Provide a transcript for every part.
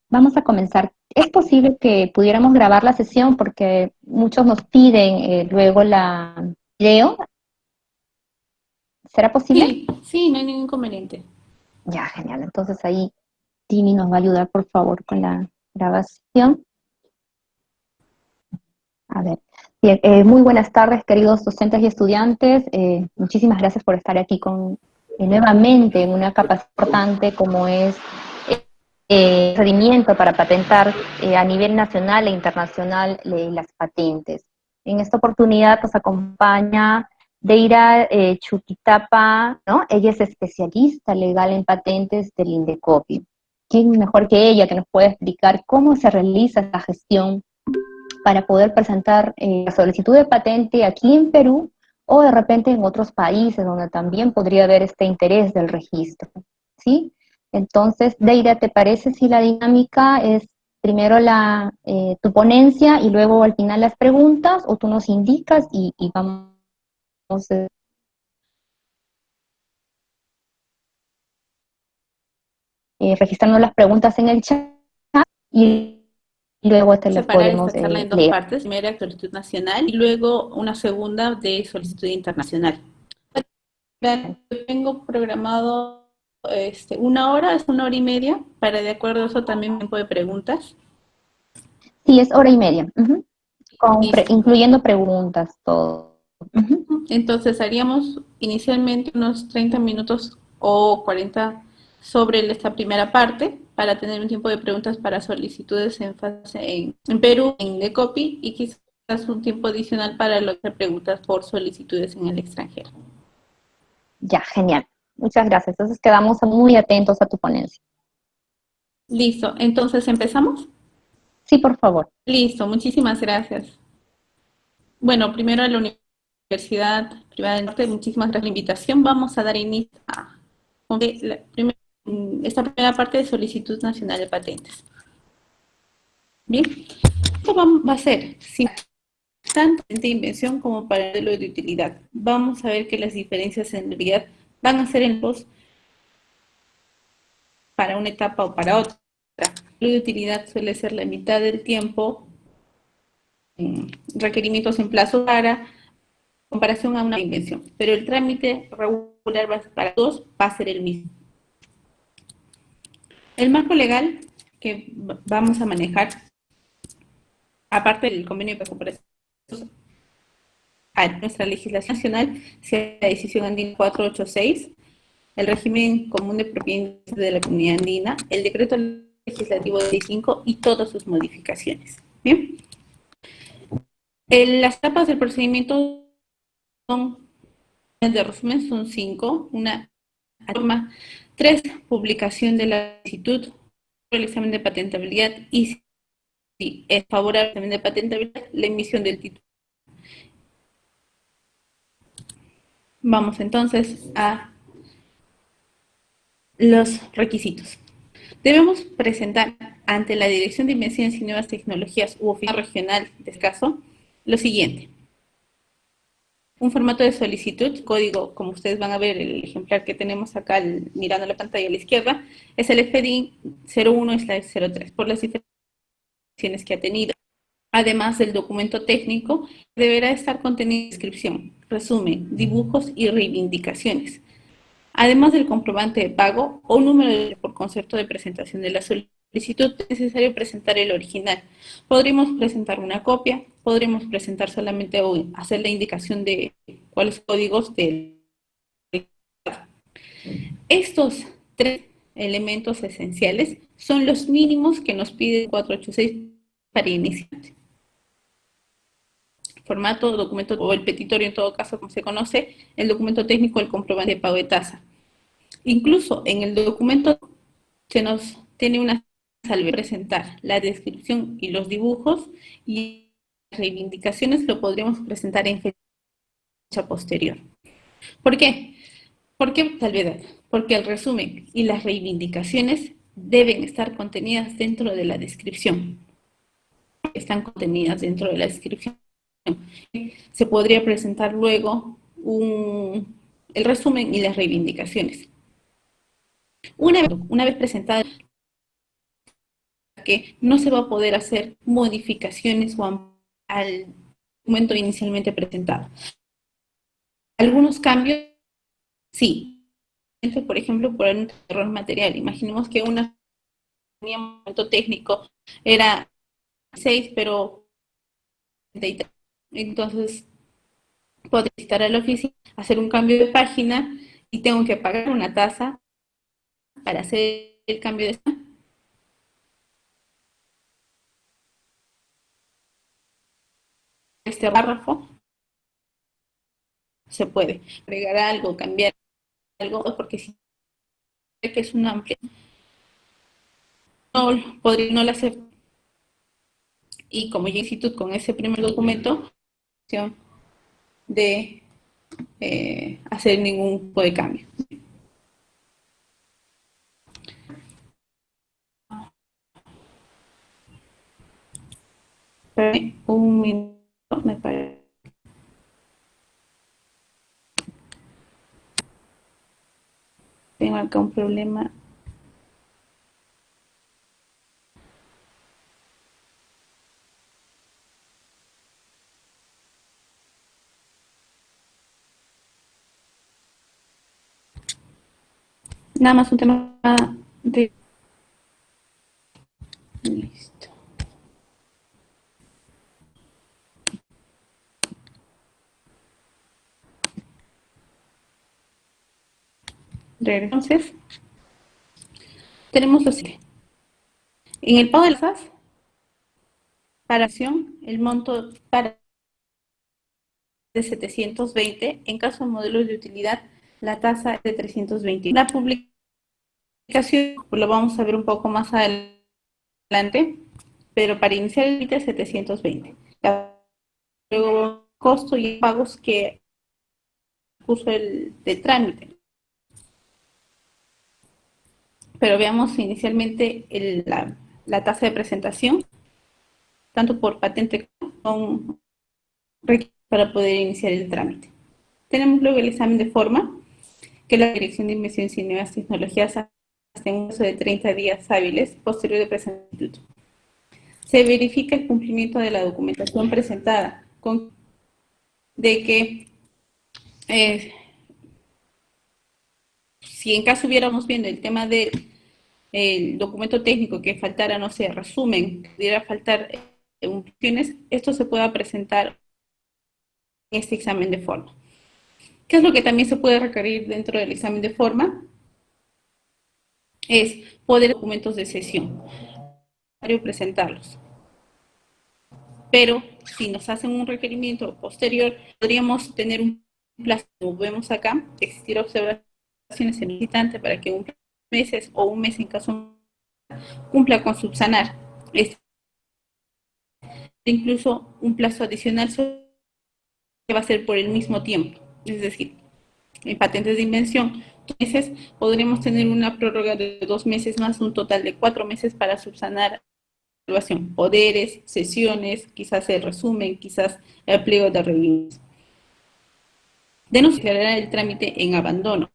vamos a comenzar. ¿Es posible que pudiéramos grabar la sesión? Porque muchos nos piden luego la video. ¿Será posible? Sí, sí, no hay ningún inconveniente. Ya, genial. Entonces ahí Tini nos va a ayudar, por favor, con la grabación. A ver. Bien, muy buenas tardes, queridos docentes y estudiantes. Muchísimas gracias por estar aquí nuevamente en una capacidad importante como es procedimiento para patentar a nivel nacional e internacional las patentes. En esta oportunidad nos acompaña Deira Chuquitapa, ¿no? Ella es especialista legal en patentes del Indecopi. ¿Quién mejor que ella que nos puede explicar cómo se realiza esta gestión para poder presentar la solicitud de patente aquí en Perú o de repente en otros países donde también podría haber este interés del registro, ¿sí? Entonces, Deira, ¿te parece si la dinámica es primero tu ponencia y luego al final las preguntas, o tú nos indicas y vamos registrando las preguntas en el chat y luego te las Separar podemos esta charla en dos leer? partes, primera solicitud nacional y luego una segunda de solicitud internacional. Tengo programado una hora, es una hora y media, para de acuerdo a eso también tiempo de preguntas. Sí, es hora y media, ujú, Listo. incluyendo preguntas, todo. Ujú. Entonces haríamos inicialmente unos 30 minutos o 40 sobre esta primera parte para tener un tiempo de preguntas para solicitudes en Perú, en Decopi, y quizás un tiempo adicional para las preguntas por solicitudes en el extranjero. Ya, genial. Muchas gracias. Entonces quedamos muy atentos a tu ponencia. Listo, entonces empezamos. Sí, por favor. Listo, muchísimas gracias. Bueno, primero a la Universidad Privada del Norte, muchísimas gracias por la invitación. Vamos a dar inicio a esta primera parte de solicitud nacional de patentes. Bien, esto va a ser tanto de invención como para el modelo de utilidad. Vamos a ver que las diferencias en realidad van a ser en los para una etapa o para otra. El modelo de utilidad suele ser la mitad del tiempo, requerimientos en plazo para comparación a una invención, pero el trámite regular para todos va a ser el mismo. El marco legal que vamos a manejar, aparte del convenio de cooperación, a nuestra legislación nacional, sea la decisión andina 486, el régimen común de propiedad de la comunidad andina, el decreto legislativo de 5 y todas sus modificaciones. Bien, las etapas del procedimiento son, de resumen, son 5, una norma, 3, publicación de la solicitud, el examen de patentabilidad y si es favorable al examen de patentabilidad, la emisión del título. Vamos entonces a los requisitos. Debemos presentar ante la Dirección de Invenciones y Nuevas Tecnologías u Oficina Regional de este caso lo siguiente: un formato de solicitud, código, como ustedes van a ver, el ejemplar que tenemos acá mirando la pantalla a la izquierda, es el FDI 01/03 por las diferencias que ha tenido. Además del documento técnico, deberá estar contenido descripción, resumen, dibujos y reivindicaciones, además del comprobante de pago o número por concepto de presentación de la solicitud. Es necesario presentar el original. Podríamos presentar una copia, podríamos presentar solamente o hacer la indicación de cuáles códigos del. Estos tres elementos esenciales son los mínimos que nos pide el 486 para iniciar. Formato, documento o el petitorio, en todo caso, como se conoce, el documento técnico, el comprobante de pago de tasa. Incluso en el documento se nos tiene una salvedad: presentar la descripción y los dibujos, y las reivindicaciones lo podríamos presentar en fecha posterior. ¿Por qué? ¿Por qué salvedad? Porque el resumen y las reivindicaciones deben estar contenidas dentro de la descripción. Están contenidas dentro de la descripción. Se podría presentar luego el resumen y las reivindicaciones. Una vez presentada que no se va a poder hacer modificaciones al documento inicialmente presentado. Algunos cambios, sí. Por ejemplo, por un error material. Imaginemos que un momento técnico era 6, pero entonces puedo visitar a la oficina, hacer un cambio de página y tengo que pagar una tasa para hacer el cambio de este párrafo. Se puede agregar algo, cambiar algo, porque si que es un amplio, podría no la aceptar. Y como yo insisto con ese primer documento, de hacer ningún tipo de cambio. Un minuto, me parece. Tengo acá un problema. Nada más un tema de... Listo. Entonces, tenemos lo siguiente. En el pago de las tasas, para acción, el monto para de 720, en caso de modelos de utilidad, la tasa es de 320. La publicación lo vamos a ver un poco más adelante, pero para iniciar el límite es 720. Luego, costo y pagos que puso el de trámite. Pero veamos inicialmente la tasa de presentación, tanto por patente como para poder iniciar el trámite. Tenemos luego el examen de forma, que la Dirección de Inversiones y Nuevas Tecnologías hace en un plazo de 30 días hábiles posterior de presentación. Se verifica el cumplimiento de la documentación presentada, de que si en caso hubiéramos viendo el tema del documento técnico que faltara, no sé, resumen, que pudiera faltar funciones, esto se pueda presentar en este examen de forma. ¿Qué es lo que también se puede requerir dentro del examen de forma? Es poder documentos de sesión, presentarlos. Pero si nos hacen un requerimiento posterior, podríamos tener un plazo, como vemos acá, existir observaciones en el visitante para que un meses o un mes en caso cumpla con subsanar. Incluso un plazo adicional que va a ser por el mismo tiempo. Es decir, en patentes de invención, 2 meses, podríamos tener una prórroga de 2 meses más, un total de 4 meses para subsanar evaluación, poderes, sesiones, quizás el resumen, quizás el pliego de reuniones. De no declarar el trámite en abandono.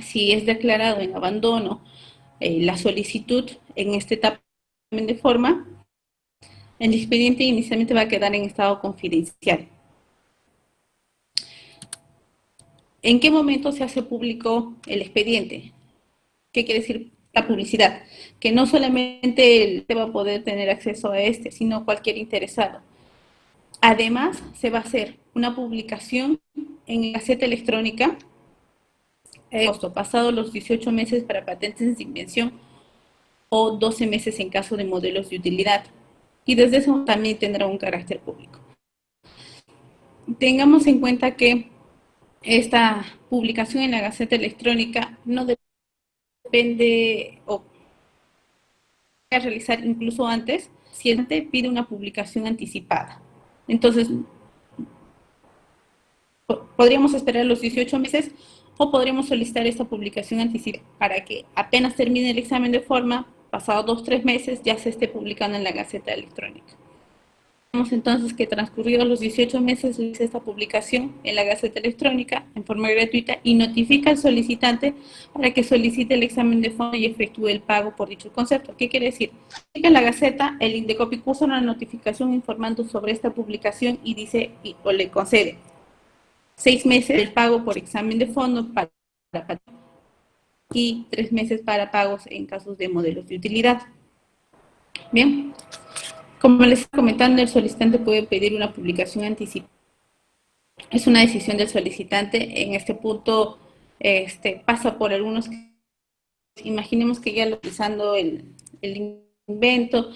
Si es declarado en abandono la solicitud en esta etapa de forma, el expediente inicialmente va a quedar en estado confidencial. ¿En qué momento se hace público el expediente? ¿Qué quiere decir la publicidad? Que no solamente él va a poder tener acceso a este, sino cualquier interesado. Además, se va a hacer una publicación en Gaceta Electrónica, pasado los 18 meses para patentes de invención o 12 meses en caso de modelos de utilidad. Y desde eso también tendrá un carácter público. Tengamos en cuenta que esta publicación en la Gaceta Electrónica no depende o puede realizar incluso antes si el cliente pide una publicación anticipada. Entonces, podríamos esperar los 18 meses o podríamos solicitar esta publicación anticipada para que apenas termine el examen de forma, pasados 2 o 3 meses, ya se esté publicando en la Gaceta Electrónica. entonces que transcurridos los 18 meses realiza esta publicación en la Gaceta Electrónica en forma gratuita y notifica al solicitante para que solicite el examen de fondo y efectúe el pago por dicho concepto. ¿Qué quiere decir? En la Gaceta, el Indecopi puso una notificación informando sobre esta publicación y dice, o le concede 6 meses del pago por examen de fondo para y 3 meses para pagos en casos de modelos de utilidad. Bien. Como les estaba comentando, el solicitante puede pedir una publicación anticipada. Es una decisión del solicitante. En este punto pasa por algunos. Imaginemos que ya utilizando el invento,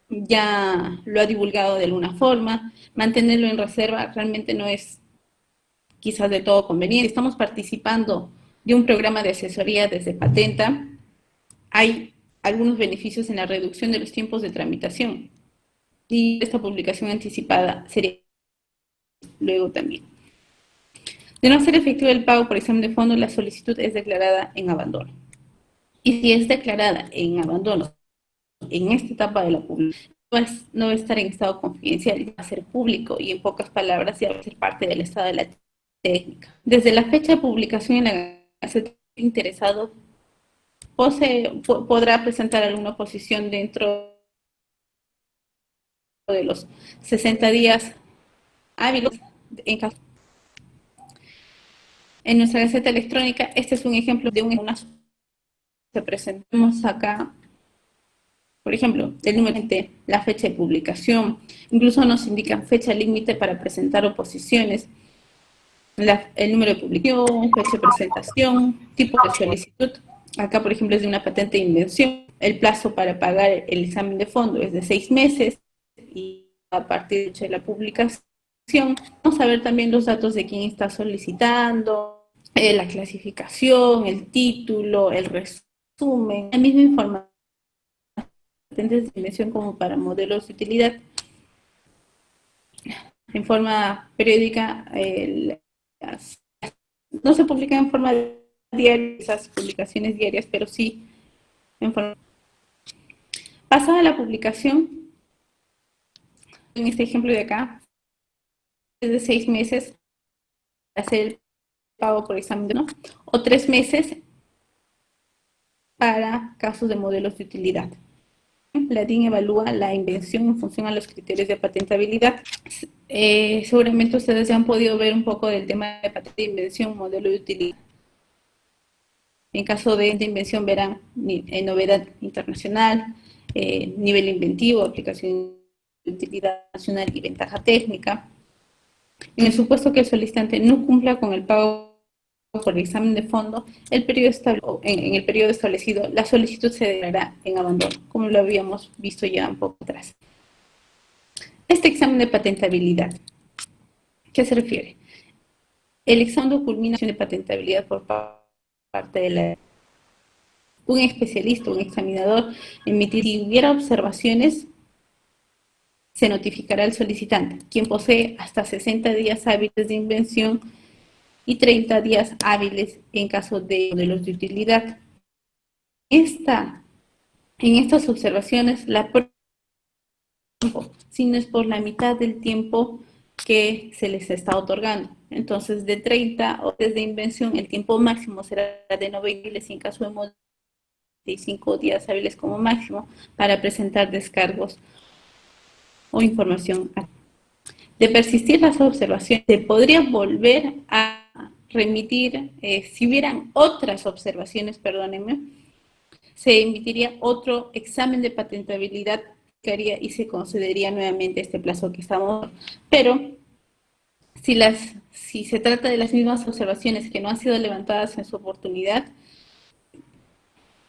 ya lo ha divulgado de alguna forma. Mantenerlo en reserva realmente no es quizás de todo conveniente. Estamos participando de un programa de asesoría desde Patenta. Hay algunos beneficios en la reducción de los tiempos de tramitación. Y esta publicación anticipada sería luego también. De no ser efectivo el pago por examen de fondo, la solicitud es declarada en abandono. Y si es declarada en abandono en esta etapa de la publicación, no va a estar en estado confidencial, va a ser público y en pocas palabras ya va a ser parte del estado de la técnica. Desde la fecha de publicación en la Gaceta, el interesado podrá presentar alguna oposición dentro de los 60 días hábiles en caso. En nuestra Gaceta Electrónica, este es un ejemplo de una. Se presentamos acá, por ejemplo, el número de la fecha de publicación, incluso nos indican fecha límite para presentar oposiciones, el número de publicación, fecha de presentación, tipo de solicitud. Acá, por ejemplo, es de una patente de invención. El plazo para pagar el examen de fondo es de 6 meses y a partir de la publicación vamos a ver también los datos de quién está solicitando, la clasificación, el título, el resumen, la misma información patentes de invención como para modelos de utilidad. En forma periódica, no se publican en forma diaria esas publicaciones diarias, pero sí en forma. Pasada la publicación, en este ejemplo de acá, es de 6 meses para hacer el pago por examen, ¿no? O 3 meses para casos de modelos de utilidad. La DIN evalúa la invención en función a los criterios de patentabilidad. Seguramente ustedes ya han podido ver un poco del tema de patente de invención, modelo de utilidad. En caso de invención verán novedad internacional, nivel inventivo, aplicación de utilidad nacional y ventaja técnica. En el supuesto que el solicitante no cumpla con el pago por el examen de fondo, en el periodo establecido, la solicitud se declarará en abandono, como lo habíamos visto ya un poco atrás. Este examen de patentabilidad, ¿qué se refiere? El examen de culminación de patentabilidad por parte de un especialista, un examinador, emitir, si hubiera observaciones, se notificará al solicitante, quien posee hasta 60 días hábiles de invención y 30 días hábiles en caso de modelos de utilidad. En estas observaciones, sino es por la mitad del tiempo que se les está otorgando. Entonces, de 30 horas de invención, el tiempo máximo será de 90 días, en caso de modelos, 5 días hábiles como máximo, para presentar descargos o información. De persistir las observaciones, se podría volver a remitir, si hubieran otras observaciones, perdónenme, se emitiría otro examen de patentabilidad que haría y se concedería nuevamente este plazo que estamos. Pero si se trata de las mismas observaciones que no han sido levantadas en su oportunidad,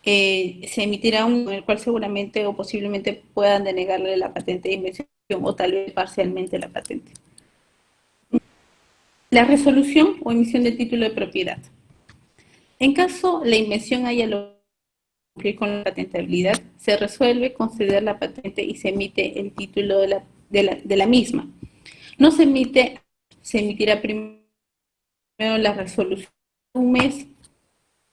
se emitirá un en el cual seguramente o posiblemente puedan denegarle la patente de invención o tal vez parcialmente la patente. La resolución o emisión del título de propiedad. En caso la invención haya logrado cumplir con la patentabilidad, se resuelve conceder la patente y se emite el título de la misma. No se emitirá primero la resolución un mes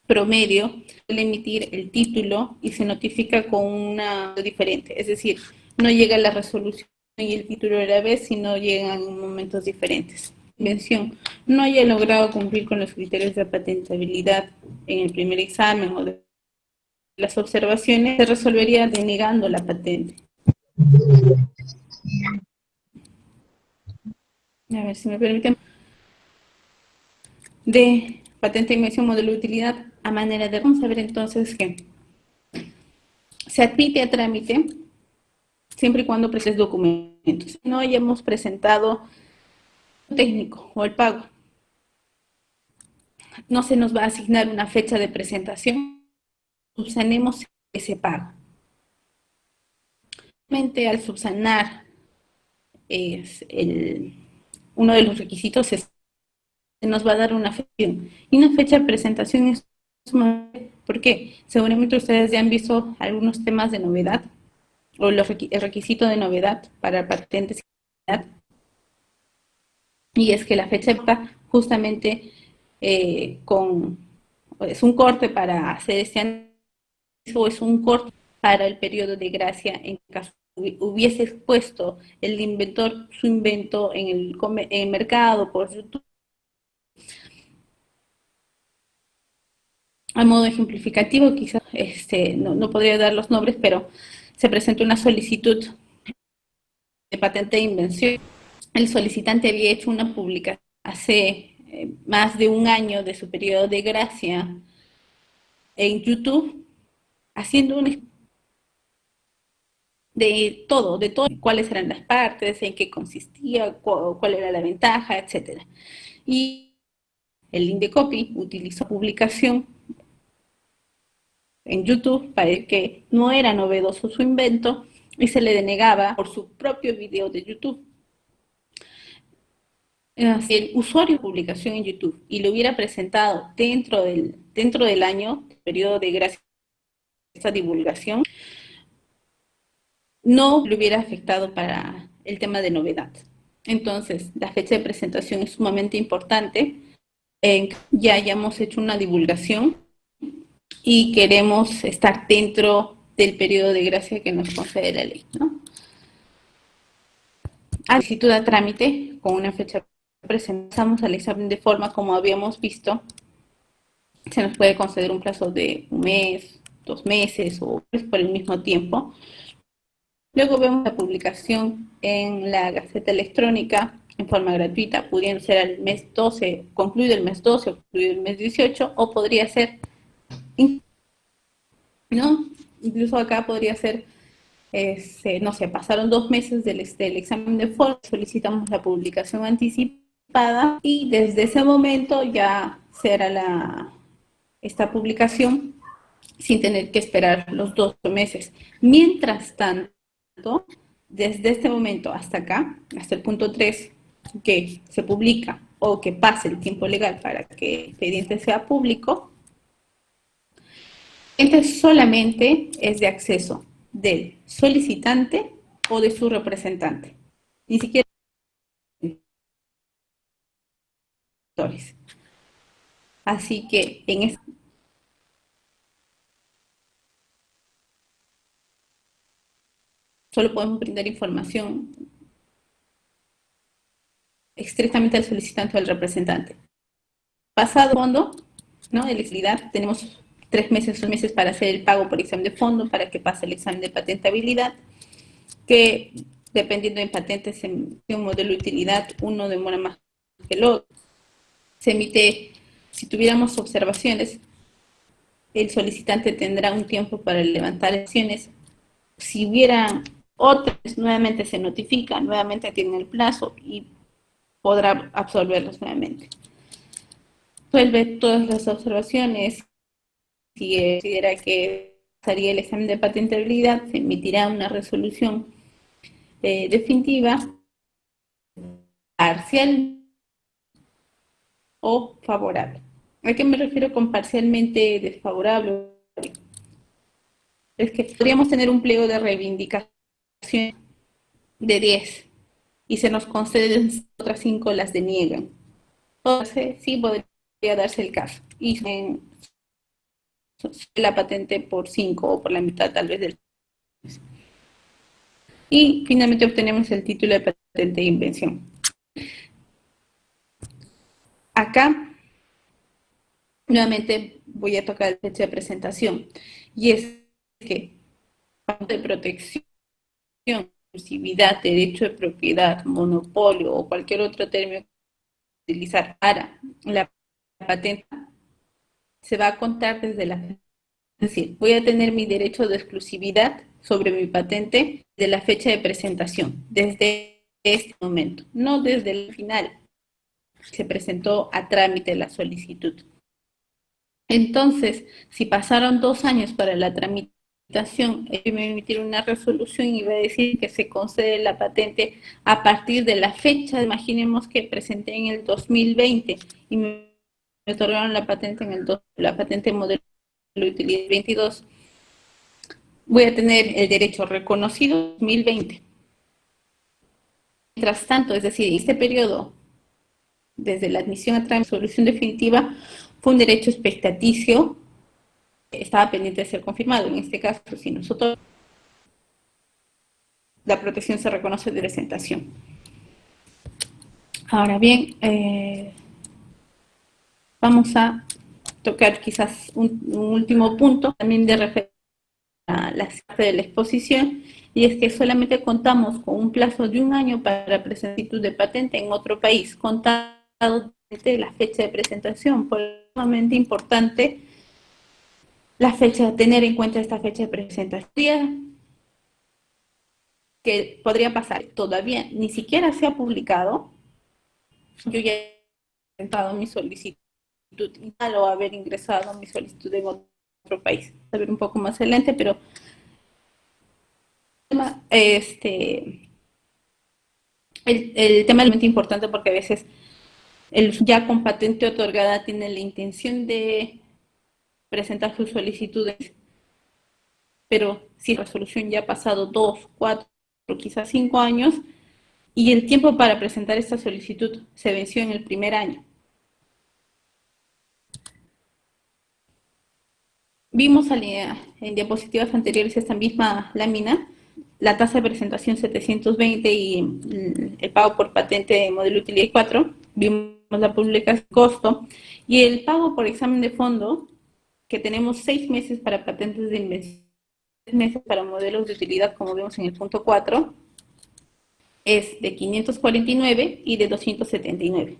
promedio al emitir el título y se notifica con una diferente, es decir, no llega la resolución y el título a la vez si no llegan en momentos diferentes. Invención no haya logrado cumplir con los criterios de patentabilidad en el primer examen o de las observaciones, se resolvería denegando la patente. A ver si me permiten. De patente, invención, modelo de utilidad, a manera de... Vamos a ver entonces que se admite a trámite siempre y cuando presentes documentos. Si no hayamos presentado técnico o el pago, no se nos va a asignar una fecha de presentación, subsanemos ese pago. Al subsanar uno de los requisitos se nos va a dar una fecha y una fecha de presentación es ¿por qué? Seguramente ustedes ya han visto algunos temas de novedad o el requisito de novedad para patentes y es que la fecha está justamente es un corte para hacer este análisis o es un corte para el periodo de gracia en caso hubiese expuesto el inventor su invento en el mercado por YouTube. A modo ejemplificativo, quizás no podría dar los nombres, pero se presentó una solicitud de patente de invención. El solicitante había hecho una publicación hace más de un año de su periodo de gracia en YouTube, haciendo un de todo, cuáles eran las partes, en qué consistía, cuál era la ventaja, etc. Y el Indecopy utilizó publicación en YouTube para que no era novedoso su invento y se le denegaba por su propio video de YouTube. Si el usuario de publicación en YouTube y lo hubiera presentado dentro del año, periodo de gracia, esta divulgación, no le hubiera afectado para el tema de novedad. Entonces, la fecha de presentación es sumamente importante. Ya hayamos hecho una divulgación y queremos estar dentro del periodo de gracia que nos concede la ley, ¿no? Solicitud a trámite con una fecha presentamos al examen de forma como habíamos visto. Se nos puede conceder un plazo de un mes, 2 meses o por el mismo tiempo. Luego vemos la publicación en la Gaceta Electrónica en forma gratuita, pudiendo ser al mes 12, concluido el mes 12 o concluido el mes 18, o podría ser, ¿no? Incluso acá podría ser, no sé, pasaron 2 meses del examen de forma, solicitamos la publicación anticipada y desde ese momento ya será esta publicación sin tener que esperar los 12 meses. Mientras tanto, desde este momento hasta acá, hasta el punto 3, que se publica o que pase el tiempo legal para que el expediente sea público, solamente es de acceso del solicitante o de su representante, ni siquiera autores. Así que en este solo podemos brindar información estrictamente al solicitante o al representante. Pasado fondo, ¿no? De elegibilidad, tenemos 3 meses para hacer el pago por examen de fondo para que pase el examen de patentabilidad, que dependiendo de patentes en un modelo de utilidad, uno demora más que el otro. Se emite, si tuviéramos observaciones, el solicitante tendrá un tiempo para levantar acciones. Si hubiera otras, nuevamente se notifica, nuevamente tiene el plazo y podrá absolverlos nuevamente. Resuelve todas las observaciones. Si considera que pasaría el examen de patentabilidad, se emitirá una resolución definitiva, parcial o favorable. ¿A qué me refiero con parcialmente desfavorable? Es que podríamos tener un pliego de reivindicación de 10 y se nos conceden otras 5 las deniegan. Entonces, sí podría darse el caso. Y la patente por 5 o por la mitad tal vez del. y finalmente obtenemos el título de patente de invención. Acá, nuevamente voy a tocar la fecha de presentación, y es que de protección, exclusividad, derecho de propiedad, monopolio o cualquier otro término que utilizar para la patente se va a contar desde la, es decir, voy a tener mi derecho de exclusividad sobre mi patente de la fecha de presentación, desde este momento, no desde el final. Se presentó a trámite la solicitud. Entonces, si pasaron 2 años para la tramitación, me va a emitir una resolución y va a decir que se concede la patente a partir de la fecha, imaginemos que presenté en el 2020 y me otorgaron la patente en la patente modelo de utilidad 22. Voy a tener el derecho reconocido en 2020. Mientras tanto, es decir, este periodo desde la admisión a trámite, solución definitiva, fue un derecho expectaticio, estaba pendiente de ser confirmado. En este caso, si nosotros, la protección se reconoce de presentación. Ahora bien, vamos a tocar quizás un último punto, también de referencia a la parte de la exposición, y es que solamente contamos con un plazo de 1 año para presentar solicitud de patente en otro país, contado desde la fecha de presentación. Por eso es sumamente importante la fecha, tener en cuenta esta fecha de presentación, que podría pasar, todavía ni siquiera se ha publicado, yo ya he presentado mi solicitud y o haber ingresado mi solicitud en otro país. A ver un poco más adelante, pero el tema es muy importante porque a veces el ya con patente otorgada tiene la intención de presentar sus solicitudes, pero si la resolución ya ha pasado 2, 4, quizás 5 años, y el tiempo para presentar esta solicitud se venció en el primer año. Vimos en diapositivas anteriores esta misma lámina, la tasa de presentación 720 y el pago por patente de modelo utilidad 4, vimos la publicación costo, y el pago por examen de fondo, que tenemos 6 meses para patentes de invención, 6 meses para modelos de utilidad, como vemos en el punto 4, es de 549 y de 279.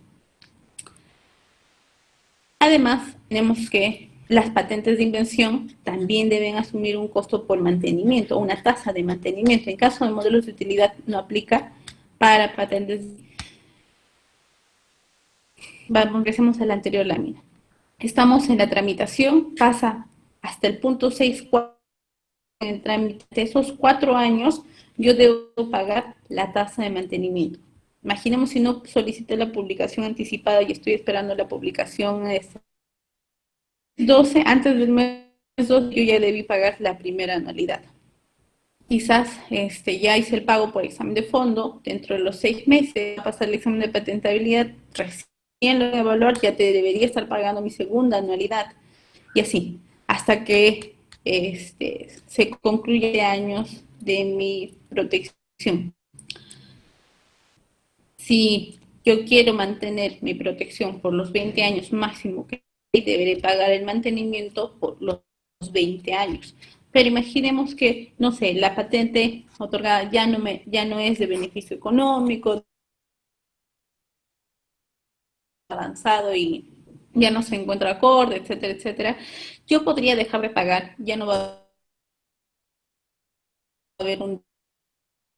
Además, tenemos que las patentes de invención también deben asumir un costo por mantenimiento, una tasa de mantenimiento. En caso de modelos de utilidad no aplica para patentes. Regresemos a la anterior lámina. Estamos en la tramitación, pasa hasta el punto 6, en el trámite de esos 4 años, yo debo pagar la tasa de mantenimiento. Imaginemos si no solicité la publicación anticipada y estoy esperando la publicación 12, antes del mes 2 yo ya debí pagar la primera anualidad. Quizás ya hice el pago por examen de fondo, dentro de los 6 meses va a pasar el examen de patentabilidad, recién lo voy a evaluar, ya te debería estar pagando mi segunda anualidad, y así, hasta que se concluye años de mi protección. Si yo quiero mantener mi protección por los 20 años máximo, que deberé pagar el mantenimiento por los 20 años. Pero imaginemos que, no sé, la patente otorgada ya no es de beneficio económico, avanzado y ya no se encuentra acorde, etcétera, etcétera. Yo podría dejar de pagar, ya no va a haber un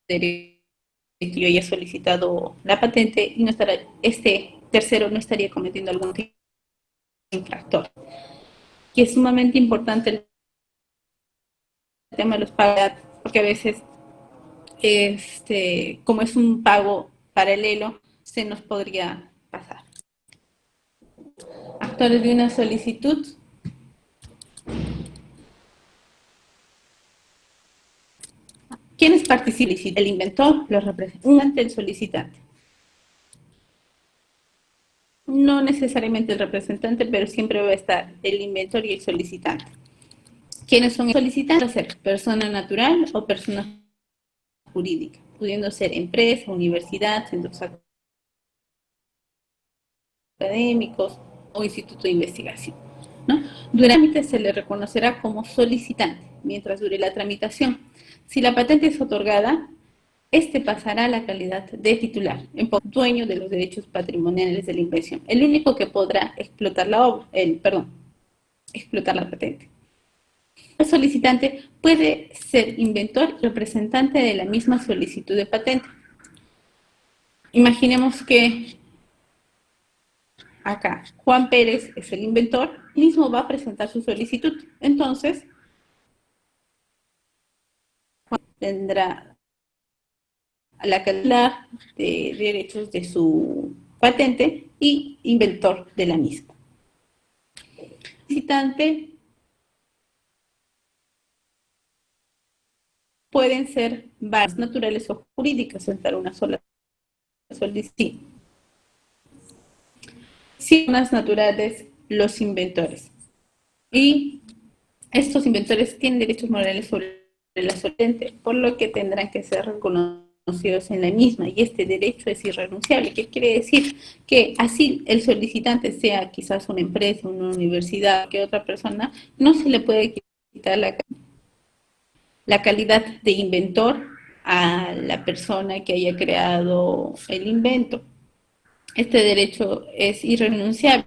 derecho, yo ya he solicitado la patente y no estará, este tercero no estaría cometiendo algún infractor. Y es sumamente importante el tema de los pagos, porque a veces, como es un pago paralelo, se nos podría pasar. Actores de una solicitud. ¿Quiénes participan? El inventor, los representantes, el solicitante. No necesariamente el representante, pero siempre va a estar el inventor y el solicitante. ¿Quiénes son los solicitantes? Ser persona natural o persona jurídica, pudiendo ser empresa, universidad, centros académicos o instituto de investigación, ¿no? Durante el trámite se le reconocerá como solicitante mientras dure la tramitación. Si la patente es otorgada, este pasará a la calidad de titular, dueño de los derechos patrimoniales de la invención, el único que podrá explotar explotar la patente. El solicitante puede ser inventor y representante de la misma solicitud de patente. Imaginemos que acá Juan Pérez es el inventor, mismo va a presentar su solicitud. Entonces, Juan tendrá la calidad de derechos de su patente y inventor de la misma. El solicitante pueden ser varias naturales o jurídicas, sentar una sola solicitud. Sí, unas naturales, los inventores. Y estos inventores tienen derechos morales sobre la solvente, por lo que tendrán que ser reconocidos en la misma, y este derecho es irrenunciable. ¿Qué quiere decir? Que así el solicitante sea quizás una empresa, una universidad, que otra persona, no se le puede quitar la calidad de inventor a la persona que haya creado el invento. Este derecho es irrenunciable.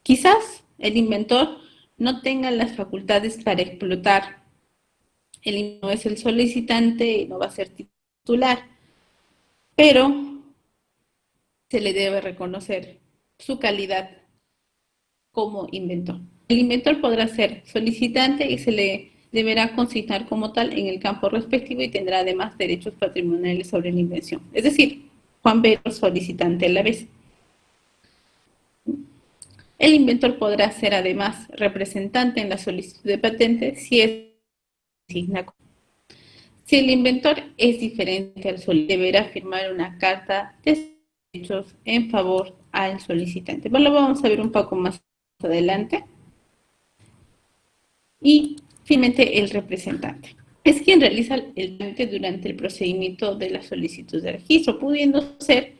Quizás el inventor no tenga las facultades para explotar. El no es el solicitante y no va a ser titular, pero se le debe reconocer su calidad como inventor. El inventor podrá ser solicitante y se le deberá consignar como tal en el campo respectivo y tendrá además derechos patrimoniales sobre la invención. Es decir, Juan Pedro solicitante a la vez. El inventor podrá ser además representante en la solicitud de patente si es designa. Si el inventor es diferente al solicitante, deberá firmar una carta de derechos en favor al solicitante. Bueno, lo vamos a ver un poco más adelante. Y finalmente el representante. Es quien realiza el trámite durante el procedimiento de la solicitud de registro, pudiendo ser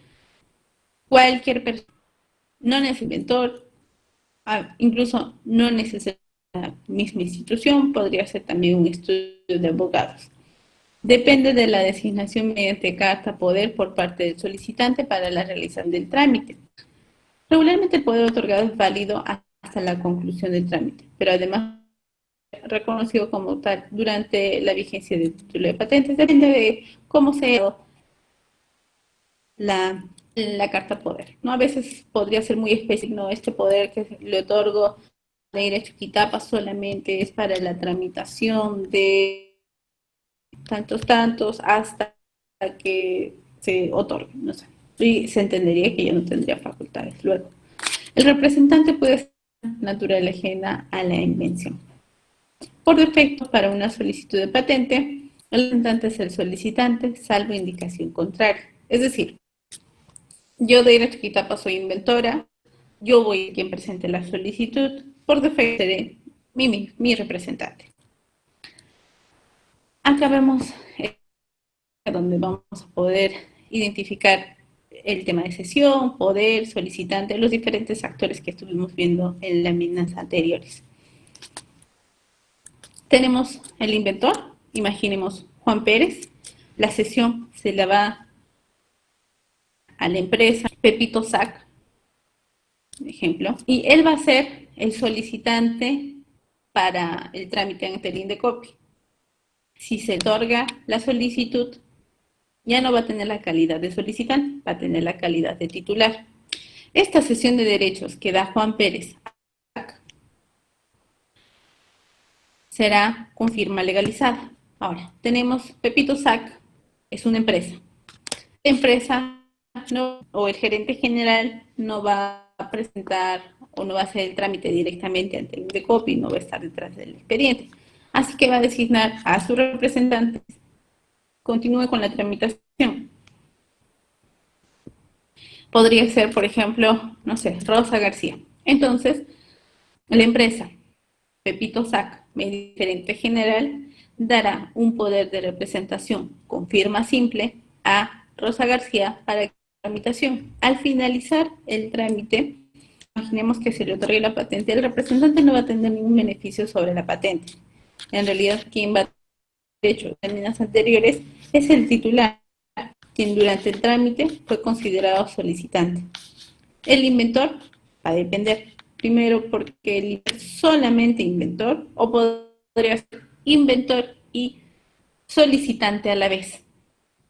cualquier persona, no es inventor, incluso no necesita la misma institución, podría ser también un estudio de abogados. Depende de la designación mediante carta poder por parte del solicitante para la realización del trámite. Regularmente el poder otorgado es válido hasta la conclusión del trámite, pero además reconocido como tal durante la vigencia del título de patentes, depende de cómo sea la carta poder, ¿no? A veces podría ser muy específico, ¿no? Este poder que le otorgo a la ley de Chuquitapa solamente es para la tramitación de tantos hasta que se otorgue, no sé. Y se entendería que ya no tendría facultades luego. El representante puede ser natural ajena a la invención. Por defecto, para una solicitud de patente, el representante es el solicitante, salvo indicación contraria. Es decir, yo de Ira Chiquitapa soy inventora, yo voy a quien presente la solicitud, por defecto seré mi representante. Acá vemos donde vamos a poder identificar el tema de sesión, poder, solicitante, los diferentes actores que estuvimos viendo en láminas anteriores. Tenemos el inventor, imaginemos Juan Pérez, la sesión se la va a la empresa Pepito Sac, por ejemplo, y él va a ser el solicitante para el trámite ante el INDECOPI. Si se otorga la solicitud, ya no va a tener la calidad de solicitante, va a tener la calidad de titular. Esta cesión de derechos que da Juan Pérez será con firma legalizada. Ahora, tenemos Pepito Sac, es una empresa. La empresa o el gerente general no va a presentar o no va a hacer el trámite directamente ante el INDECOPI, no va a estar detrás del expediente. Así que va a designar a su representante, continúe con la tramitación. Podría ser, por ejemplo, no sé, Rosa García. Entonces, la empresa Pepito Sac, gerente general, dará un poder de representación con firma simple a Rosa García para la tramitación. Al finalizar el trámite, imaginemos que se le otorgue la patente, el representante no va a tener ningún beneficio sobre la patente. En realidad, quien va a tener derecho a términos anteriores es el titular, quien durante el trámite fue considerado solicitante. El inventor va a depender, primero porque el inventor es solamente inventor, o podría ser inventor y solicitante a la vez.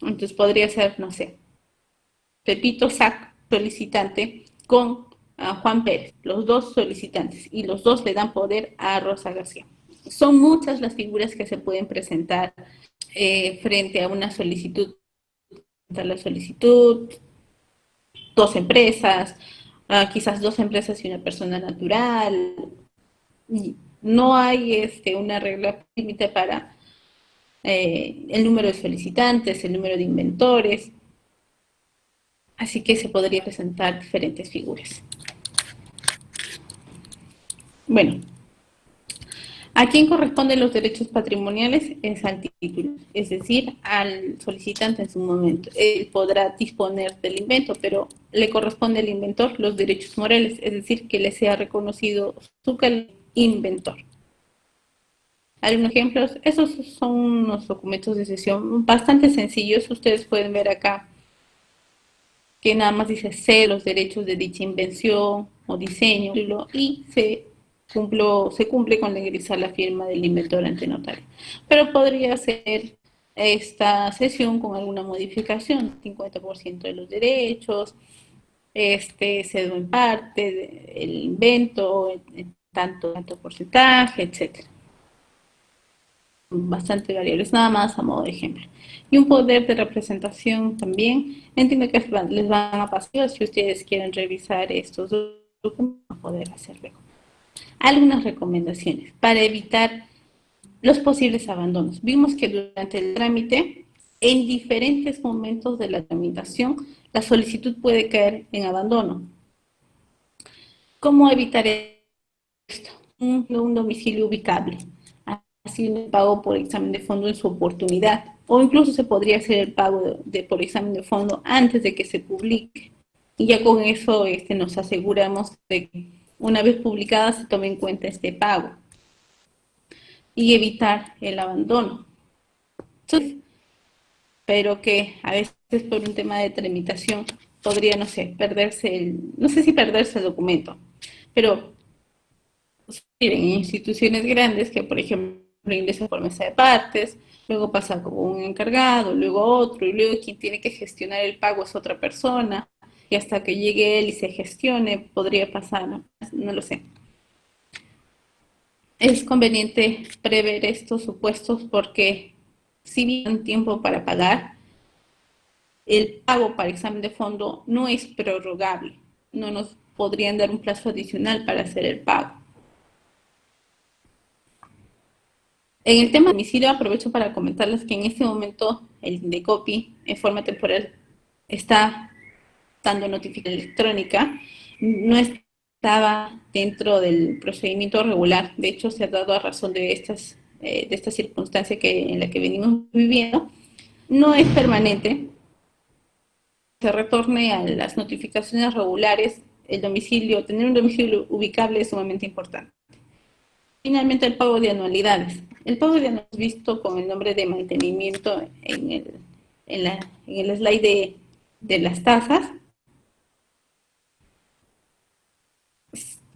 Entonces podría ser, no sé, Pepito Sac, solicitante, con Juan Pérez, los dos solicitantes, y los dos le dan poder a Rosa García. Son muchas las figuras que se pueden presentar frente a una solicitud. La solicitud, dos empresas, quizás dos empresas y una persona natural. No hay una regla límite para el número de solicitantes, el número de inventores, así que se podría presentar diferentes figuras. Bueno, ¿a quién corresponden los derechos patrimoniales? Es al título, es decir, al solicitante en su momento. Él podrá disponer del invento, pero le corresponde al inventor los derechos morales, es decir, que le sea reconocido su calidad de inventor. Algunos ejemplos, esos son unos documentos de cesión bastante sencillos. Ustedes pueden ver acá que nada más dice cede los derechos de dicha invención o diseño y se cumple con legalizar la firma del inventor ante notario. Pero podría ser esta cesión con alguna modificación, 50% de los derechos, cedo en parte el invento, en tanto porcentaje, etcétera. Bastante variables, nada más a modo de ejemplo. Y un poder de representación también, entiendo que les van a pasar, si ustedes quieren revisar estos documentos, van a poder hacerlo. Algunas recomendaciones para evitar los posibles abandonos. Vimos que durante el trámite, en diferentes momentos de la tramitación, la solicitud puede caer en abandono. ¿Cómo evitar esto? Un domicilio ubicable. Así el pago por examen de fondo en su oportunidad, o incluso se podría hacer el pago por examen de fondo antes de que se publique, y ya con eso nos aseguramos de que una vez publicada se tome en cuenta este pago y evitar el abandono. Entonces, pero que a veces por un tema de tramitación podría, no sé, no sé si perderse el documento, pero en instituciones grandes que, por ejemplo, ingresa por mesa de partes, luego pasa como un encargado, luego otro, y luego quien tiene que gestionar el pago es otra persona, y hasta que llegue él y se gestione, podría pasar, no lo sé. Es conveniente prever estos supuestos porque si bien tiempo para pagar, el pago para examen de fondo no es prorrogable, no nos podrían dar un plazo adicional para hacer el pago. En el tema de domicilio, aprovecho para comentarles que en este momento el Indecopi, en forma temporal, está dando notificación electrónica. No estaba dentro del procedimiento regular. De hecho, se ha dado a razón de esta circunstancia en la que venimos viviendo. No es permanente. Se retorne a las notificaciones regulares. Tener un domicilio ubicable es sumamente importante. Finalmente, el pago de anualidades. El pago de anualidades, visto con el nombre de mantenimiento en el slide de las tasas,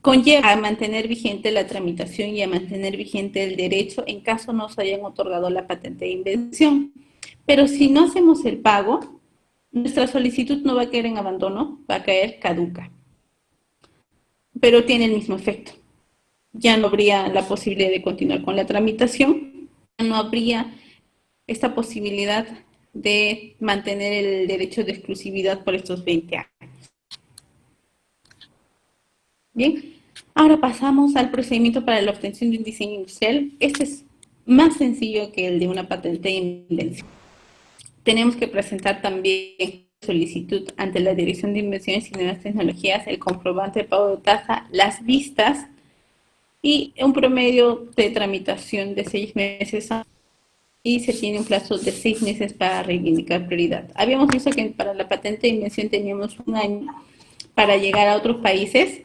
conlleva a mantener vigente la tramitación y a mantener vigente el derecho en caso no se hayan otorgado la patente de invención. Pero si no hacemos el pago, nuestra solicitud no va a caer en abandono, va a caer caduca. Pero tiene el mismo efecto. Ya no habría la posibilidad de continuar con la tramitación, ya no habría esta posibilidad de mantener el derecho de exclusividad por estos 20 años. Bien, ahora pasamos al procedimiento para la obtención de un diseño industrial. Este es más sencillo que el de una patente de invención. Tenemos que presentar también solicitud ante la Dirección de Invenciones y Nuevas Tecnologías, el comprobante de pago de tasa, las vistas y un promedio de tramitación de 6 meses y se tiene un plazo de 6 meses para reivindicar prioridad. Habíamos visto que para la patente de invención teníamos un año para llegar a otros países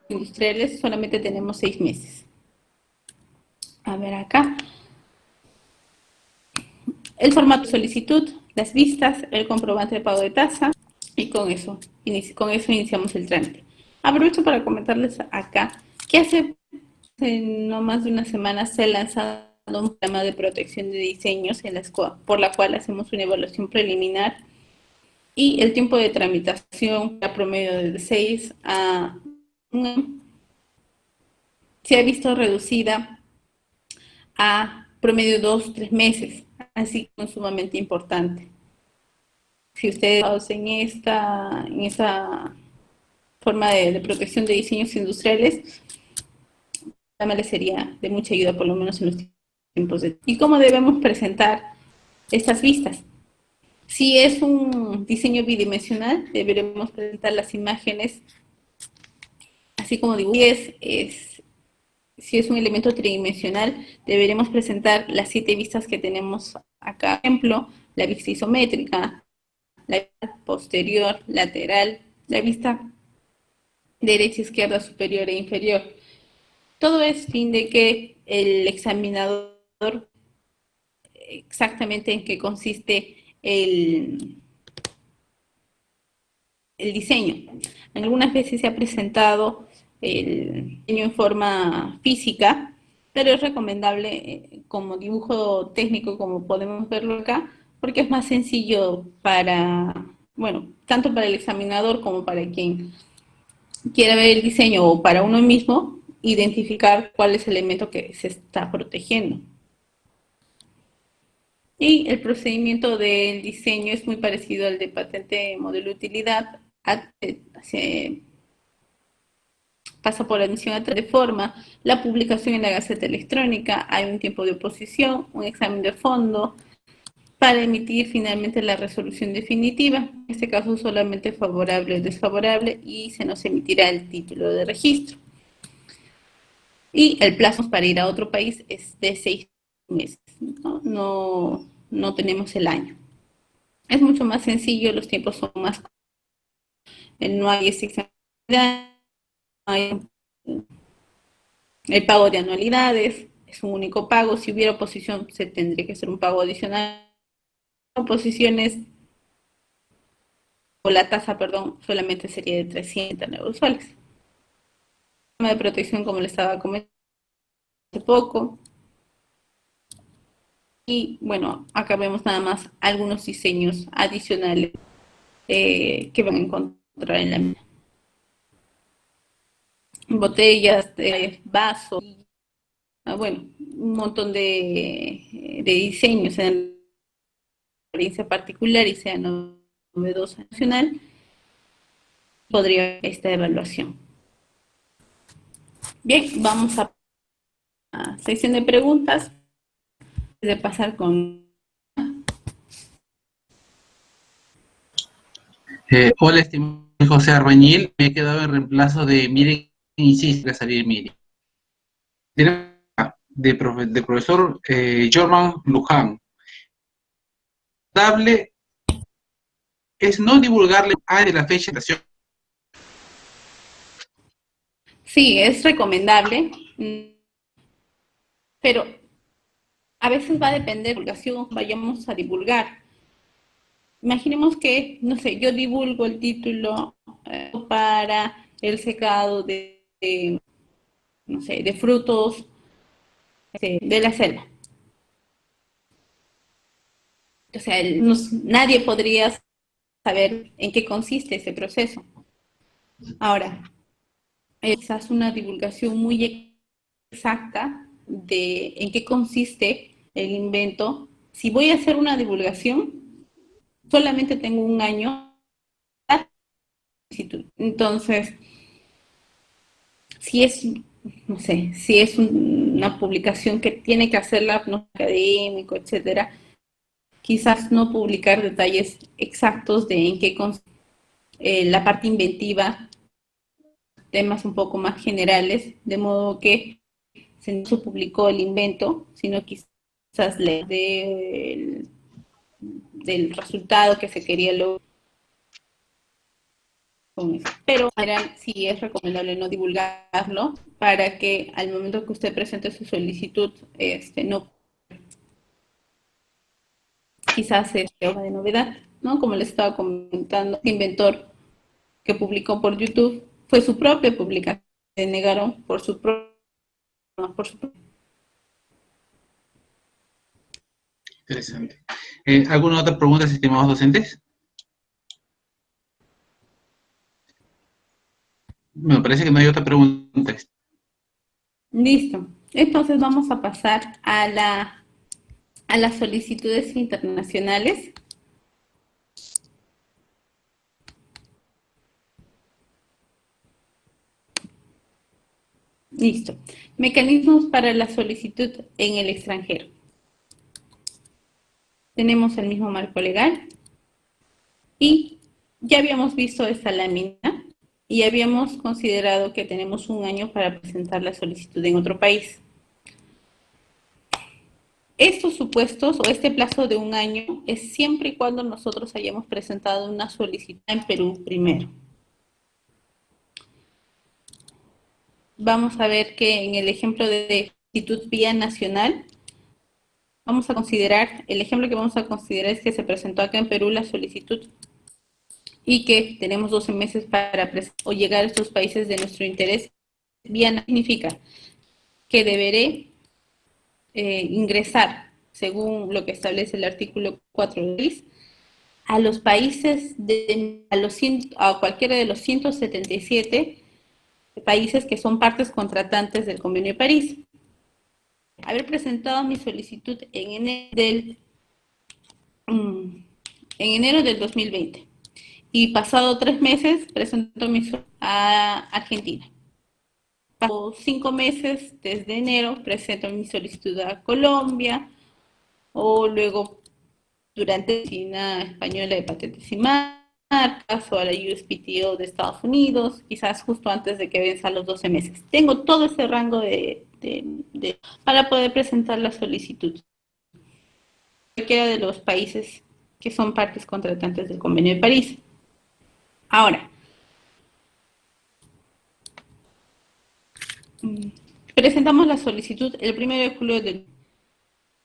industriales, solamente tenemos 6 meses. A ver acá. El formato de solicitud, las vistas, el comprobante de pago de tasa y con eso iniciamos el trámite. Aprovecho para comentarles acá que hace no más de una semana se ha lanzado un programa de protección de diseños por la cual hacemos una evaluación preliminar y el tiempo de tramitación a promedio de 6 a 1 año se ha visto reducida a promedio de 2-3 meses, así que es sumamente importante. Si ustedes en esta forma de protección de diseños industriales, también les sería de mucha ayuda, por lo menos en los tiempos de... ¿Y cómo debemos presentar estas vistas? Si es un diseño bidimensional, deberemos presentar las imágenes, así como digo, si es un elemento tridimensional, deberemos presentar las 7 vistas que tenemos acá. Por ejemplo, la vista isométrica, la vista posterior, lateral, la vista derecha, izquierda, superior e inferior. Todo es fin de que el examinador exactamente en qué consiste el diseño. Algunas veces se ha presentado el diseño en forma física, pero es recomendable como dibujo técnico, como podemos verlo acá, porque es más sencillo bueno, tanto para el examinador como para quien quiera ver el diseño o para uno mismo, identificar cuál es el elemento que se está protegiendo. Y el procedimiento del diseño es muy parecido al de patente modelo de utilidad. Se pasa por la admisión de forma, la publicación en la Gaceta Electrónica, hay un tiempo de oposición, un examen de fondo, para emitir finalmente la resolución definitiva, en este caso solamente favorable o desfavorable, y se nos emitirá el título de registro. Y el plazo para ir a otro país es de 6 meses, no tenemos el año. Es mucho más sencillo, los tiempos son más... No hay ese examen, no hay el pago de anualidades, es un único pago. Si hubiera oposición, se tendría que hacer un pago adicional. Oposiciones o la tasa, perdón, solamente sería de 300 soles. El sistema de protección, como le estaba comentando hace poco. Y bueno, acá vemos nada más algunos diseños adicionales que van a encontrar en la mina. Botellas, vasos, bueno, un montón de diseños en experiencia particular y sea novedosa nacional, podría esta evaluación. Bien, vamos a sección de preguntas, de pasar con... Hola, estimado José Arbañil, me he quedado en reemplazo de Miren Insiste, salir Miren. De profesor Jorman Luján. Es no divulgarle antes de la fecha de acción. Sí, es recomendable, pero a veces va a depender de la divulgación, vayamos a divulgar. Imaginemos que, no sé, yo divulgo el título para el secado no sé, de frutos de la selva. O sea, nadie podría saber en qué consiste ese proceso. Ahora, quizás una divulgación muy exacta de en qué consiste el invento. Si voy a hacer una divulgación, solamente tengo un año. Entonces, si es, no sé, si es una publicación que tiene que hacerla no académico, etcétera, quizás no publicar detalles exactos de en qué consiste la parte inventiva, temas un poco más generales, de modo que se no se publicó el invento, sino quizás esas leyes del resultado que se quería lograr con eso. Pero en general sí es recomendable no divulgarlo para que al momento que usted presente su solicitud, no quizás hoja de novedad, ¿no? Como les estaba comentando, el inventor que publicó por YouTube fue su propia publicación, se negaron por su propio. Interesante. ¿Alguna otra pregunta, estimados docentes? Me parece que no hay otra pregunta. Listo. Entonces vamos a pasar a las solicitudes internacionales. Listo. Mecanismos para la solicitud en el extranjero. Tenemos el mismo marco legal y ya habíamos visto esta lámina y habíamos considerado que tenemos un año para presentar la solicitud en otro país. Estos supuestos o este plazo de un año es siempre y cuando nosotros hayamos presentado una solicitud en Perú primero. Vamos a ver que en el ejemplo de solicitud vía nacional, vamos a considerar, el ejemplo que vamos a considerar es que se presentó acá en Perú la solicitud y que tenemos 12 meses para o llegar a estos países de nuestro interés. Vía significa que deberé ingresar, según lo que establece el artículo 4.6, a los países, a cualquiera de los 177 países que son partes contratantes del Convenio de París. Haber presentado mi solicitud en enero del 2020 y pasado 3 meses presento mi solicitud a Argentina. Pasado 5 meses desde enero presento mi solicitud a Colombia, o luego durante la Oficina Española de Patentes y Marcas o a la USPTO de Estados Unidos, quizás justo antes de que venzan los 12 meses. Tengo todo ese rango para poder presentar la solicitud. Cualquiera de los países que son partes contratantes del Convenio de París. Ahora, presentamos la solicitud el 1 de julio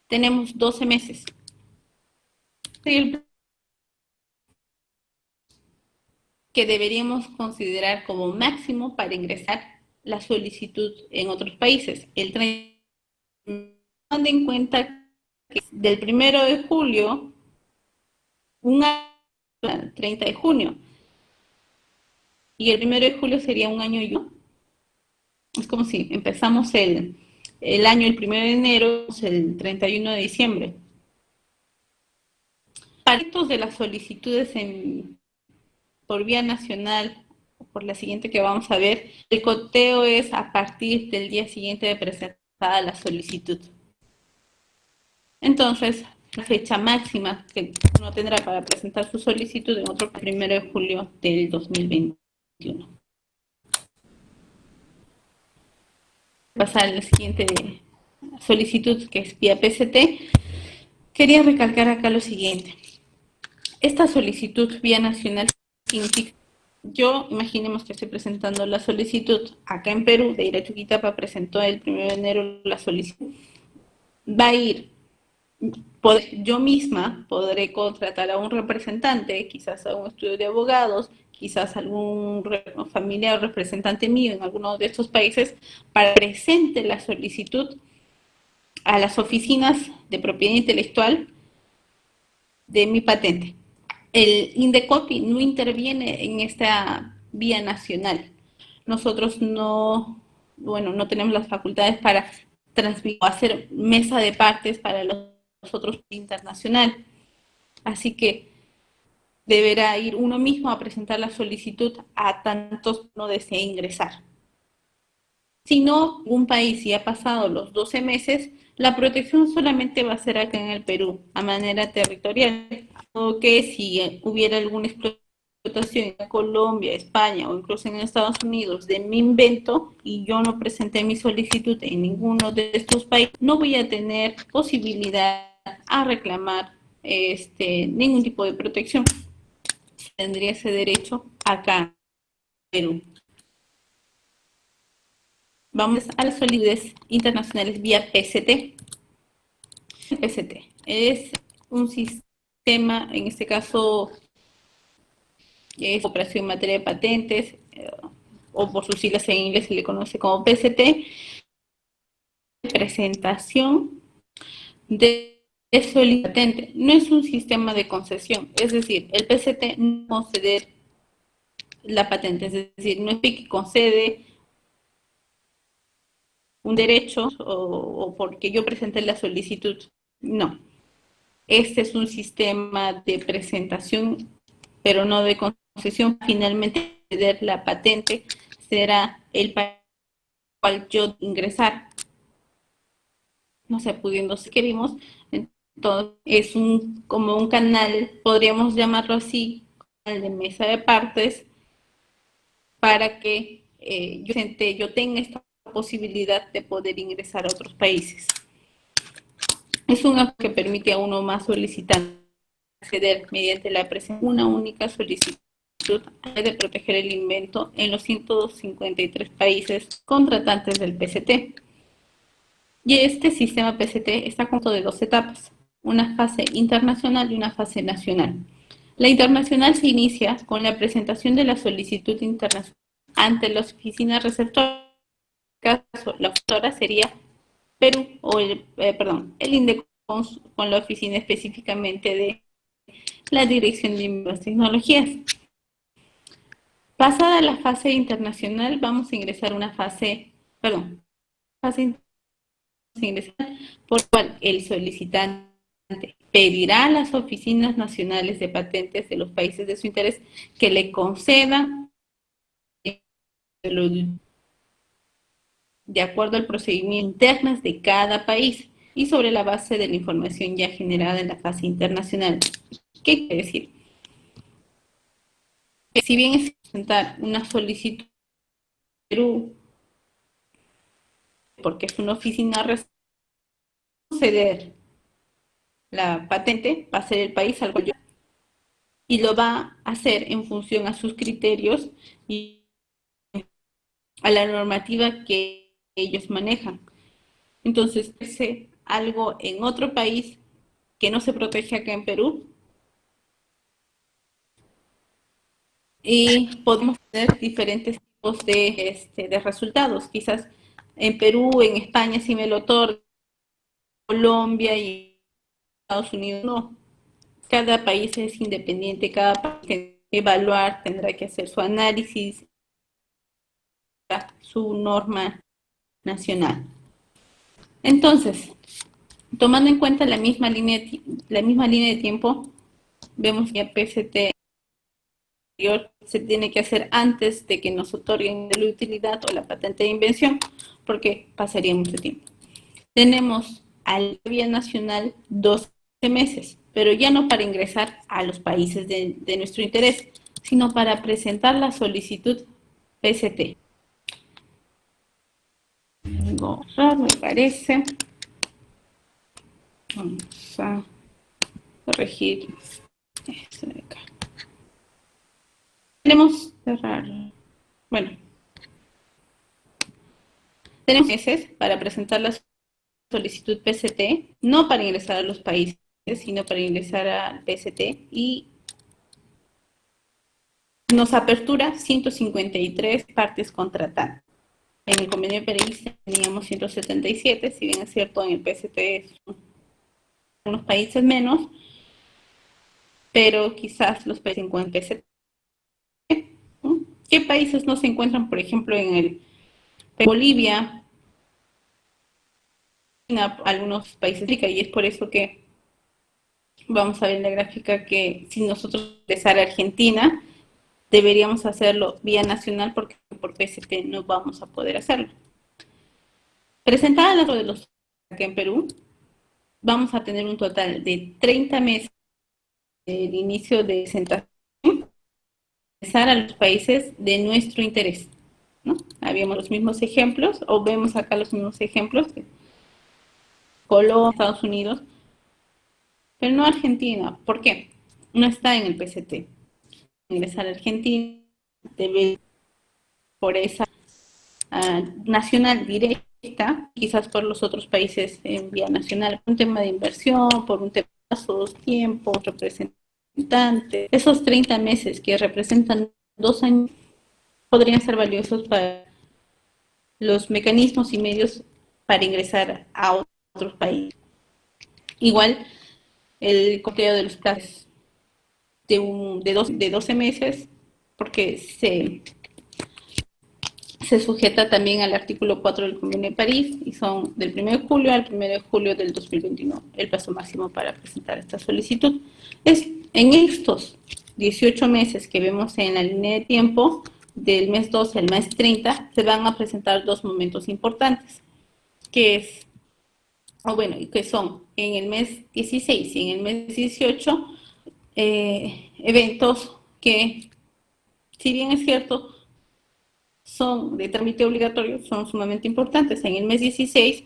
tenemos 12 meses. Que deberíamos considerar como máximo para ingresar la solicitud en otros países. El 30, tomen en cuenta que del 1 de julio, un año, 30 de junio, y el 1 de julio sería un año y uno. Es como si empezamos el año el 1 de enero, el 31 de diciembre. Para estos de las solicitudes por vía nacional, por la siguiente que vamos a ver, el conteo es a partir del día siguiente de presentada la solicitud. Entonces, la fecha máxima que uno tendrá para presentar su solicitud en otro 1 de julio del 2021. Pasar a la siguiente solicitud, que es vía PCT. Quería recalcar acá lo siguiente. Esta solicitud vía nacional significa, yo imaginemos que estoy presentando la solicitud acá en Perú, de Ira Chuquitapa presentó el 1 de enero la solicitud, va a ir, yo misma podré contratar a un representante, quizás a un estudio de abogados, quizás algún familiar o representante mío en alguno de estos países, para que presente la solicitud a las oficinas de propiedad intelectual de mi patente. El Indecopi no interviene en esta vía nacional. Nosotros no tenemos las facultades para transmitir o hacer mesa de partes para los otros internacional. Así que deberá ir uno mismo a presentar la solicitud a tantos no desee ingresar. Si no, un país ya ha pasado los 12 meses, la protección solamente va a ser acá en el Perú, a manera territorial. O que si hubiera alguna explotación explotación en Colombia, España o incluso en Estados Unidos de mi invento y yo no presenté mi solicitud en ninguno de estos países, no voy a tener posibilidad a reclamar ningún tipo de protección. Tendría ese derecho acá en Perú. Vamos a las solicitudes internacionales vía PCT. El PCT es un sistema, en este caso, es cooperación en materia de patentes, o por sus siglas en inglés se le conoce como PCT, presentación de solicitud patente. No es un sistema de concesión, es decir, el PCT no concede la patente, es decir, no es que concede un derecho o porque yo presenté la solicitud, no. Este es un sistema de presentación, pero no de concesión. Finalmente, la patente será el país al cual yo ingresar. No sé, pudiendo, si queremos, entonces es como un canal, podríamos llamarlo así, canal de mesa de partes, para que yo tenga esta posibilidad de poder ingresar a otros países. Es un acto que permite a uno más solicitante acceder mediante la presentación una única solicitud de proteger el invento en los 153 países contratantes del PCT. Y este sistema PCT está compuesto de dos etapas, una fase internacional y una fase nacional. La internacional se inicia con la presentación de la solicitud internacional ante la oficina receptora. En este caso, la oficina sería Perú, o el INDECONS con la oficina específicamente de la Dirección de Innovación y Tecnologías. Pasada la fase internacional, vamos a ingresar a una fase internacional, por la cual el solicitante pedirá a las oficinas nacionales de patentes de los países de su interés que le concedan de acuerdo al procedimiento interno de cada país y sobre la base de la información ya generada en la fase internacional. ¿Qué quiere decir? Que si bien es presentar una solicitud en Perú, porque es una oficina conceder la patente, va a ser el país al cual yo, y lo va a hacer en función a sus criterios y a la normativa que ellos manejan. Entonces, si algo en otro país que no se protege acá en Perú, y podemos tener diferentes tipos de resultados. Quizás en Perú, en España sí me lo otorga, Colombia y Estados Unidos no. Cada país es independiente, cada país tiene que evaluar, tendrá que hacer su análisis, su norma nacional. Entonces, tomando en cuenta la misma línea de tiempo, vemos que el PCT se tiene que hacer antes de que nos otorguen la utilidad o la patente de invención, porque pasaría mucho tiempo. Tenemos a la vía nacional 12 meses, pero ya no para ingresar a los países de nuestro interés, sino para presentar la solicitud PCT. Algo raro me parece. Vamos a corregir esto de acá. Tenemos cerrar. Bueno, tenemos meses para presentar la solicitud PCT, no para ingresar a los países, sino para ingresar al PCT, y nos apertura 153 partes contratantes. En el convenio pereísta teníamos 177, si bien es cierto, en el PCT son unos países menos, pero quizás los países encuentran PCT. ¿Qué países no se encuentran, por ejemplo, en Bolivia, en algunos países de África? Y es por eso que vamos a ver en la gráfica que si nosotros ingresar a Argentina, deberíamos hacerlo vía nacional porque por PCT no vamos a poder hacerlo. Presentada dentro de los aquí en Perú, vamos a tener un total de 30 meses del inicio de presentación ingresar a los países de nuestro interés, ¿no? Habíamos los mismos ejemplos, o vemos acá los mismos ejemplos, Colombia, Estados Unidos, pero no Argentina. ¿Por qué? No está en el PCT. Ingresar a Argentina debe por esa nacional directa, quizás por los otros países en vía nacional, por un tema de inversión, por un tema de plazos, tiempos, representantes. Esos 30 meses que representan 2 años podrían ser valiosos para los mecanismos y medios para ingresar a otros países. Igual, el conteo de los plazos de 12 meses, porque se sujeta también al artículo 4 del Convenio de París y son del 1 de julio al 1 de julio del 2021 el plazo máximo para presentar esta solicitud. Es en estos 18 meses que vemos en la línea de tiempo, del mes 12 al mes 30, se van a presentar dos momentos importantes, que son en el mes 16 y en el mes 18, eventos que, si bien es cierto, son de trámite obligatorio, son sumamente importantes. En el mes 16,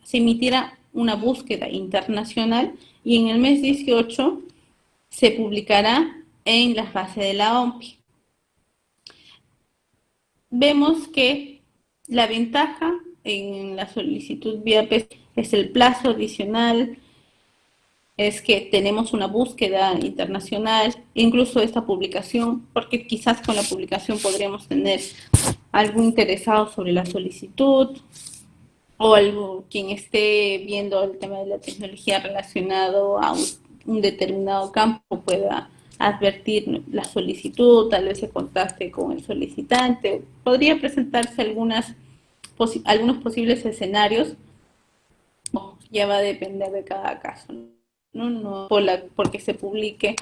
se emitirá una búsqueda internacional y en el mes 18 se publicará en las bases de la OMPI. Vemos que la ventaja en la solicitud vía PEC es el plazo adicional, es que tenemos una búsqueda internacional, incluso esta publicación, porque quizás con la publicación podríamos tener algún interesado sobre la solicitud, o quien esté viendo el tema de la tecnología relacionado a un determinado campo pueda advertir la solicitud, tal vez se contacte con el solicitante. Podría presentarse algunos posibles escenarios, ya va a depender de cada caso, no porque se publique,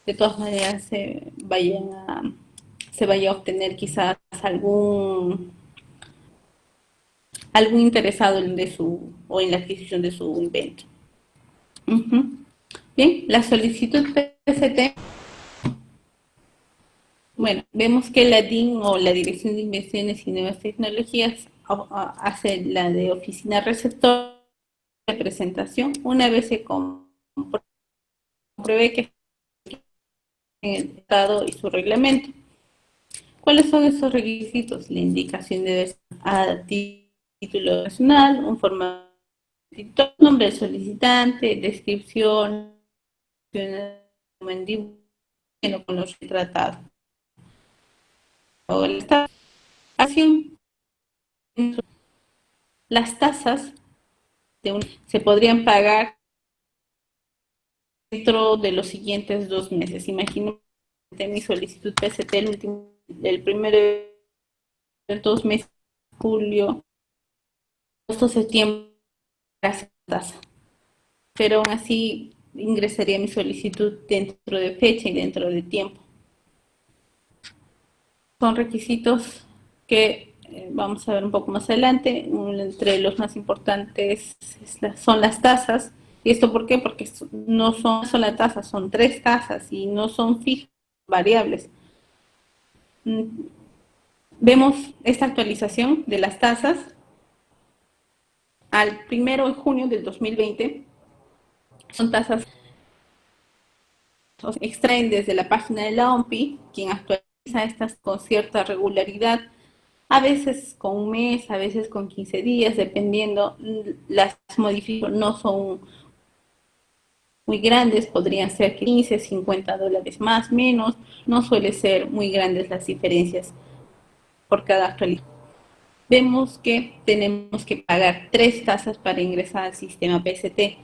de todas maneras se vaya a obtener quizás algún interesado en la adquisición de su invento. Bien, la solicitud PCT. Bueno, vemos que la DIN o la Dirección de Inversiones y Nuevas Tecnologías hace la de oficina receptor de presentación una vez se compruebe que en el Estado y su reglamento. ¿Cuáles son esos requisitos? La indicación debe ser a título nacional, un formato, nombre del solicitante, descripción, con los tratados. Las tasas se podrían pagar dentro de los siguientes 2 meses. Imagínate mi solicitud PCT el primero de 2 meses, julio, agosto, septiembre, tasa. Pero aún así ingresaría mi solicitud dentro de fecha y dentro de tiempo. Son requisitos que vamos a ver un poco más adelante. Entre los más importantes son las tasas. ¿Y esto por qué? Porque no son una sola tasa, son 3 tasas y no son fijas, variables. Vemos esta actualización de las tasas al 1 de junio del 2020. Son tasas que extraen desde la página de la OMPI, quien actualiza estas con cierta regularidad, a veces con un mes, a veces con 15 días, dependiendo. Las modificaciones no son muy grandes, podrían ser $15, $50 más, menos, no suele ser muy grandes las diferencias por cada actualización. Vemos que tenemos que pagar 3 tasas para ingresar al sistema PST.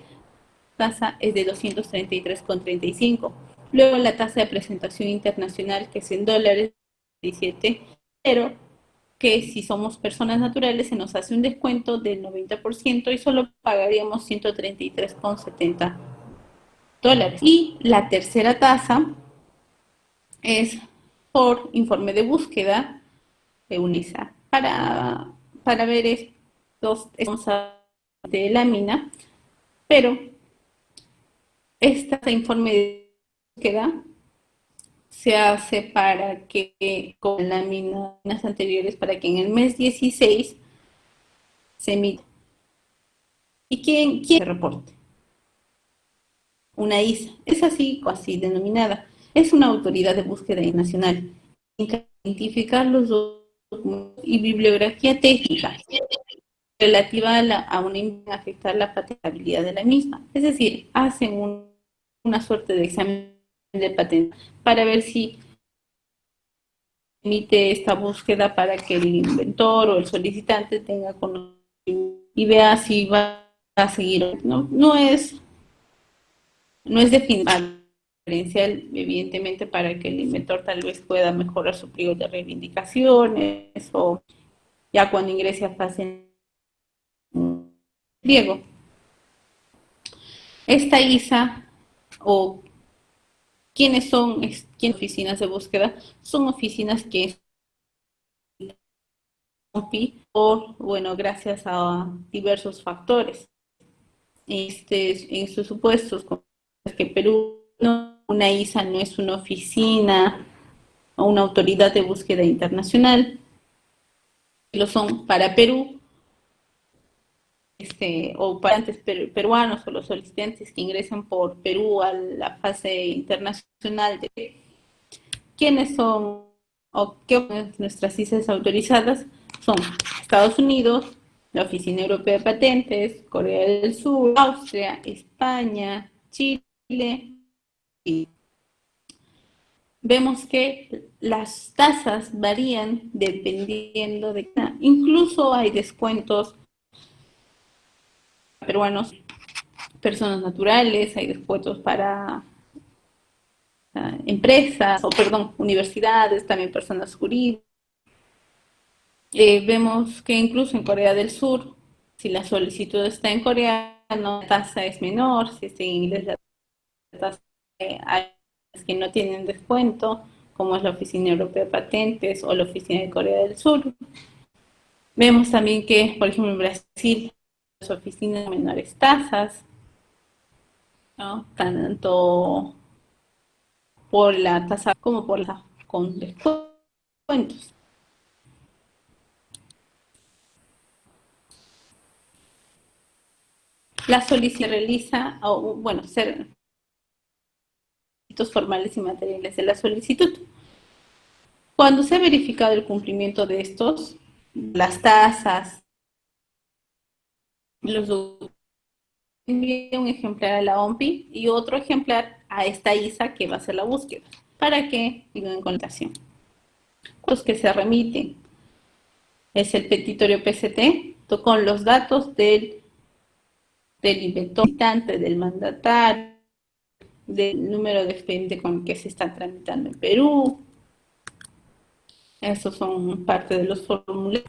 La tasa es de 233,35. Luego la tasa de presentación internacional, que es en dólares, 17, pero que si somos personas naturales se nos hace un descuento del 90% y solo pagaríamos $133,70. Y la tercera tasa es por informe de búsqueda de UNISA para ver estos de lámina, pero este informe de búsqueda se hace para que, con láminas anteriores, para que en el mes 16 se emita. ¿Y quién se reporte? Una ISA. Es así denominada. Es una autoridad de búsqueda nacional. Identificar los documentos y bibliografía técnica relativa a una afectar la patentabilidad de la misma. Es decir, hacen una suerte de examen de patente para ver si emite esta búsqueda para que el inventor o el solicitante tenga conocimiento y vea si va a seguir. No es diferencial, evidentemente, para que el inventor tal vez pueda mejorar su pliego de reivindicaciones o ya cuando ingrese a fase pliego. Esta ISA o quiénes son oficinas de búsqueda, son oficinas que bueno, gracias a diversos factores. En sus supuestos, es que Perú, una ISA no es una oficina o una autoridad de búsqueda internacional, lo son para Perú, o para peruanos o los solicitantes que ingresan por Perú a la fase internacional de quiénes son o qué nuestras ISAs autorizadas son Estados Unidos, la Oficina Europea de Patentes, Corea del Sur, Austria, España, Chile. Y vemos que las tasas varían dependiendo de cada. Incluso hay descuentos para peruanos, personas naturales, hay descuentos para empresas, universidades, también personas jurídicas. Vemos que incluso en Corea del Sur, si la solicitud está en coreano, la tasa es menor, si está en inglés, la tasa hay que no tienen descuento, como es la Oficina Europea de Patentes o la Oficina de Corea del Sur. Vemos también que, por ejemplo, en Brasil, las oficinas de menores tasas, ¿no? Tanto por la tasa como por la con descuentos. La solicitud se realiza, formales y materiales de la solicitud. Cuando se ha verificado el cumplimiento de estos, las tasas, los envía un ejemplar a la OMPI y otro ejemplar a esta ISA que va a hacer la búsqueda, para que tengan en contación. Los que se remiten es el petitorio PCT con los datos del inventor, del mandatario, del número de expediente con el que se está tramitando en Perú. Esos son parte de los formularios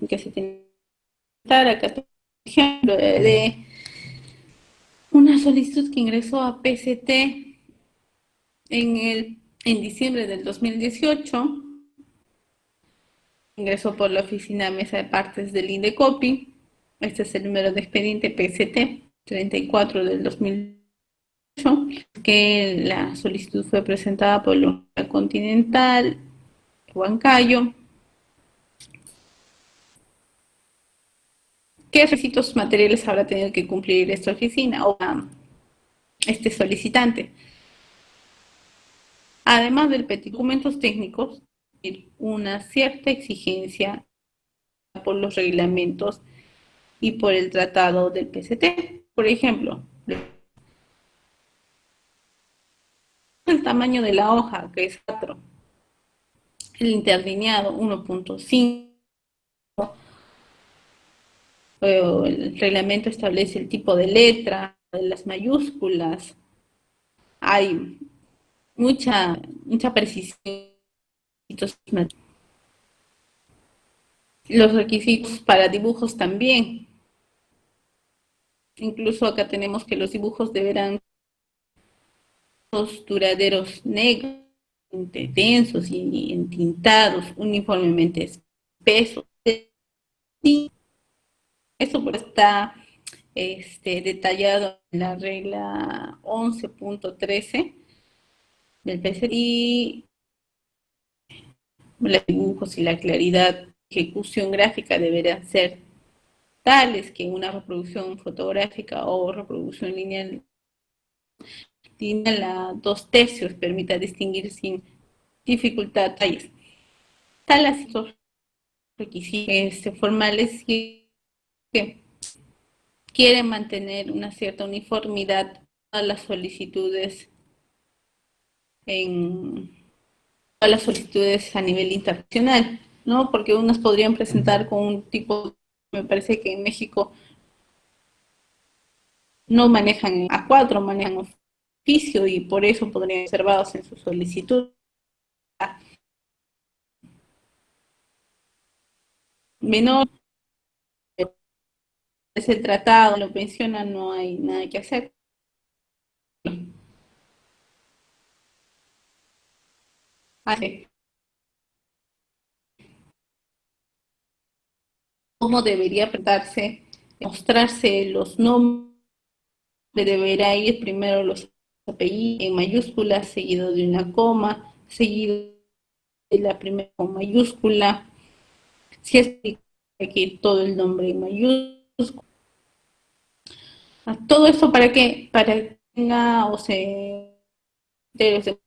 que se tienen que dar. Acá tengo un ejemplo de una solicitud que ingresó a PCT en diciembre del 2018. Ingresó por la oficina Mesa de Partes del Indecopi. Este es el número de expediente PCT 34 del 2008, que la solicitud fue presentada por la Universidad Continental, Huancayo. ¿Qué requisitos materiales habrá tenido que cumplir esta oficina o este solicitante? Además del documentos técnicos, una cierta exigencia por los reglamentos y por el tratado del PCT. Por ejemplo, el tamaño de la hoja, que es 4, el interlineado 1.5, el reglamento establece el tipo de letra, de las mayúsculas, hay mucha precisión. Los requisitos para dibujos también. Incluso acá tenemos que los dibujos deberán ser duraderos, negros, densos y entintados, uniformemente espesos. Eso está detallado en la regla 11.13 del PCT y los dibujos y la claridad de ejecución gráfica deberán ser tales que una reproducción fotográfica o reproducción lineal a 2/3 permita distinguir sin dificultad detalles. Tal así los requisitos formales que quieren mantener una cierta uniformidad a las solicitudes a nivel internacional, ¿no? Porque unas podrían presentar con un tipo, me parece que en México no manejan A4, manejan oficio y por eso podrían ser observados en su solicitud. Menor es el tratado, lo menciona, no hay nada que hacer. ¿Cómo debería mostrarse los nombres? Deberá ir primero los apellidos en mayúsculas, seguido de una coma, seguido de la primera con mayúscula. Si es que hay que ir todo el nombre en mayúscula. Todo esto para que tenga o se de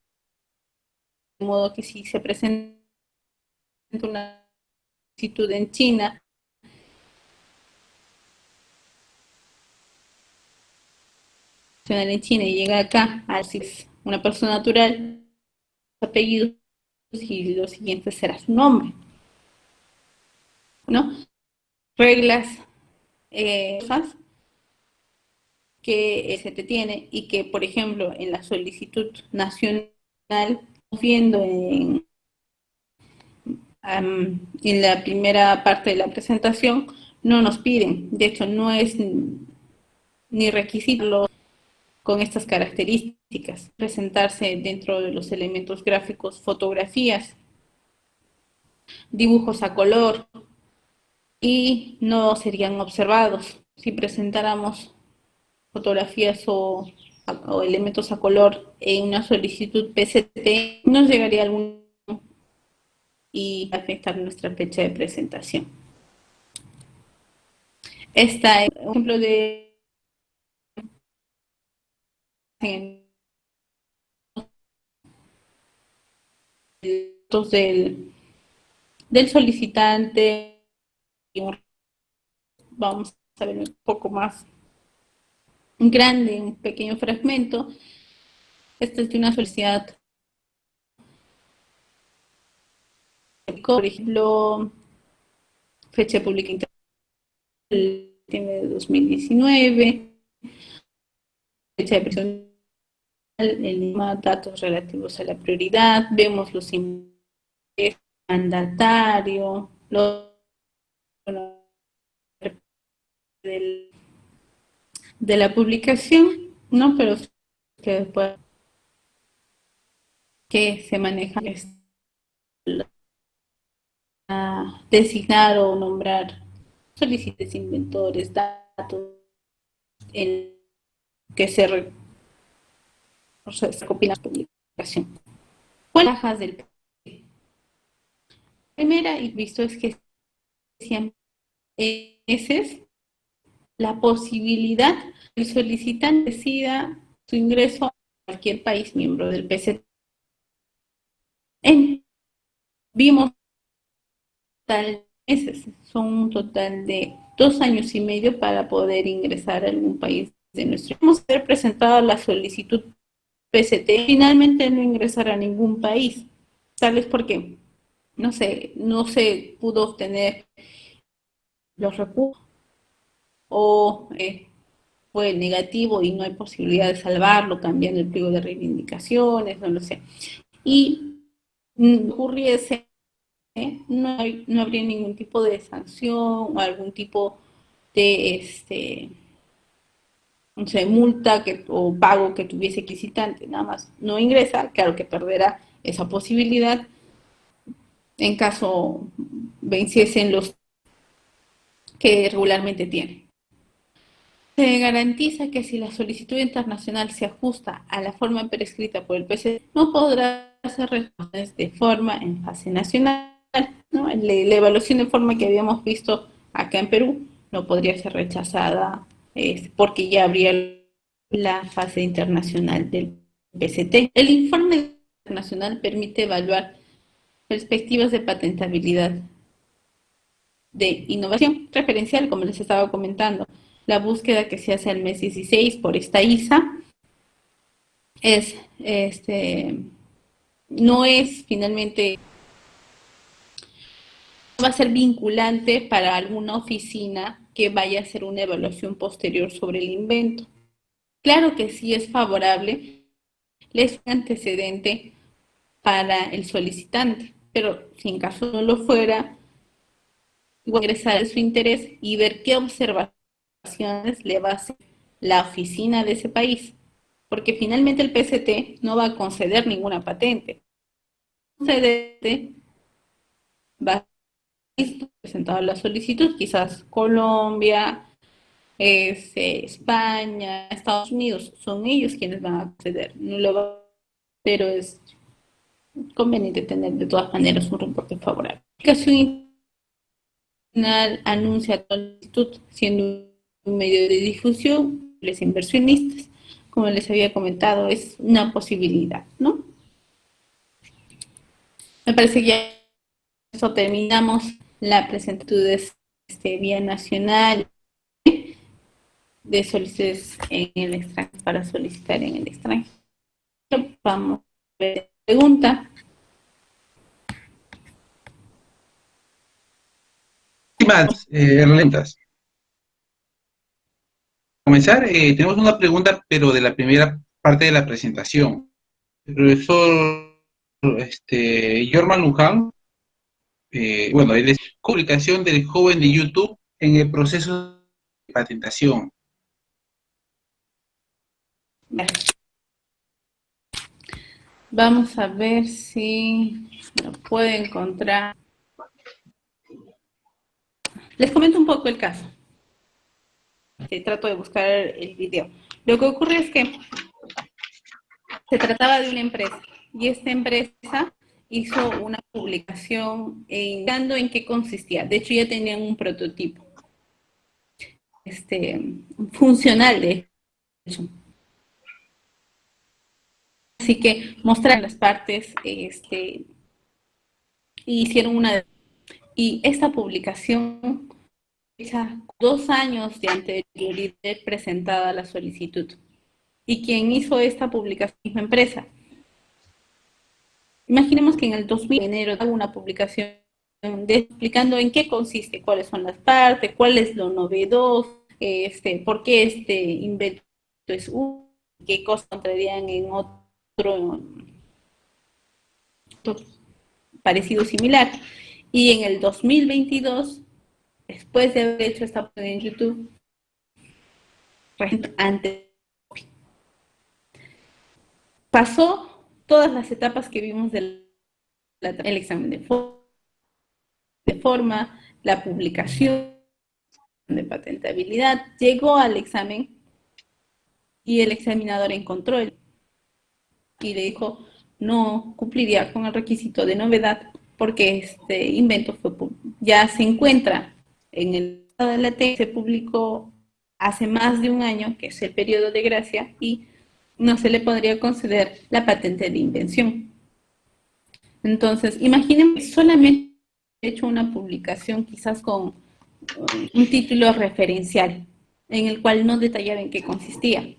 modo que si se presenta una solicitud en China, y llega acá, así es una persona natural, apellidos y lo siguiente será su nombre, ¿no? Reglas que se te tiene y que, por ejemplo, en la solicitud nacional, viendo en la primera parte de la presentación, no nos piden, de hecho no es ni requisito con estas características, presentarse dentro de los elementos gráficos fotografías, dibujos a color y no serían observados si presentáramos fotografías o elementos a color en una solicitud PCT, nos llegaría algún y afectar nuestra fecha de presentación. Esta es un ejemplo del solicitante. Vamos a ver un poco más grande, un pequeño fragmento. Esta es de una solicitud, por ejemplo, fecha pública internacional de 2019, fecha de presentación, el datos relativos a la prioridad, vemos los mandatario, de la publicación, ¿no? Pero que después que se maneja designar o nombrar solicitantes, inventores, datos en que se recopilan la publicación. ¿Cuáles bajas del primera y visto es que siempre es la posibilidad que el solicitante decida su ingreso a cualquier país miembro del PCT. Vimos tal meses, son un total de 2 años y medio para poder ingresar a algún país de nuestro. Vamos a haber presentado la solicitud PCT, finalmente no ingresar a ningún país, tal vez porque no se pudo obtener los recursos o fue negativo y no hay posibilidad de salvarlo cambiando el pliego de reivindicaciones, no lo sé. Y ocurriese, no habría ningún tipo de sanción o algún tipo de no sé, multa o pago que tuviese el licitante, nada más no ingresa, claro que perderá esa posibilidad en caso venciesen los que regularmente tiene. Se garantiza que si la solicitud internacional se ajusta a la forma prescrita por el PCT, no podrá hacer respuestas de forma en fase nacional, ¿no? La evaluación de forma que habíamos visto acá en Perú no podría ser rechazada porque ya habría la fase internacional del PCT. El informe internacional permite evaluar perspectivas de patentabilidad de innovación referencial, como les estaba comentando. La búsqueda que se hace al mes 16 por esta ISA no es finalmente, no va a ser vinculante para alguna oficina que vaya a hacer una evaluación posterior sobre el invento. Claro que sí es favorable, es un antecedente para el solicitante, pero si en caso no lo fuera, ingresar su interés y ver qué observaciones le va a hacer la oficina de ese país, porque finalmente el PCT no va a conceder ninguna patente. El va a presentar la solicitud, quizás Colombia, España, Estados Unidos, son ellos quienes van a acceder, no lo va, pero es conveniente tener de todas maneras un reporte favorable. La aplicación internacional anuncia la solicitud siendo un medio de difusión, los inversionistas, como les había comentado, es una posibilidad, ¿no? Me parece que ya eso terminamos la presentación de vía nacional de solicitudes en el extranjero para solicitar en el extranjero. Vamos a ver la pregunta. Preguntas. Comenzar, tenemos una pregunta, pero de la primera parte de la presentación. El profesor Jorman Luján, bueno, él es publicación del joven de YouTube en el proceso de patentación. Vamos a ver si lo puedo encontrar. Les comento un poco el caso. Trato de buscar el video. Lo que ocurre es que se trataba de una empresa y esta empresa hizo una publicación indicando en qué consistía. De hecho, ya tenían un prototipo funcional, de hecho. Así que mostraron las partes y hicieron una... Y esta publicación hecha 2 años de anterioridad presentada la solicitud. Y quien hizo esta publicación es la empresa. Imaginemos que en el 2000, en enero, hago una publicación explicando en qué consiste, cuáles son las partes, cuál es lo novedoso, por qué este invento es único, qué cosas entrarían en otro parecido similar. Y en el 2022, después de haber hecho esta en YouTube, antes pasó todas las etapas que vimos del examen de forma, la publicación de patentabilidad, llegó al examen y el examinador encontró y le dijo no cumpliría con el requisito de novedad porque este invento ya se encuentra en el estado de la TEC, se publicó hace más de un año, que es el periodo de gracia, y no se le podría conceder la patente de invención. Entonces, imaginen que solamente he hecho una publicación quizás con un título referencial, en el cual no detallaba en qué consistía.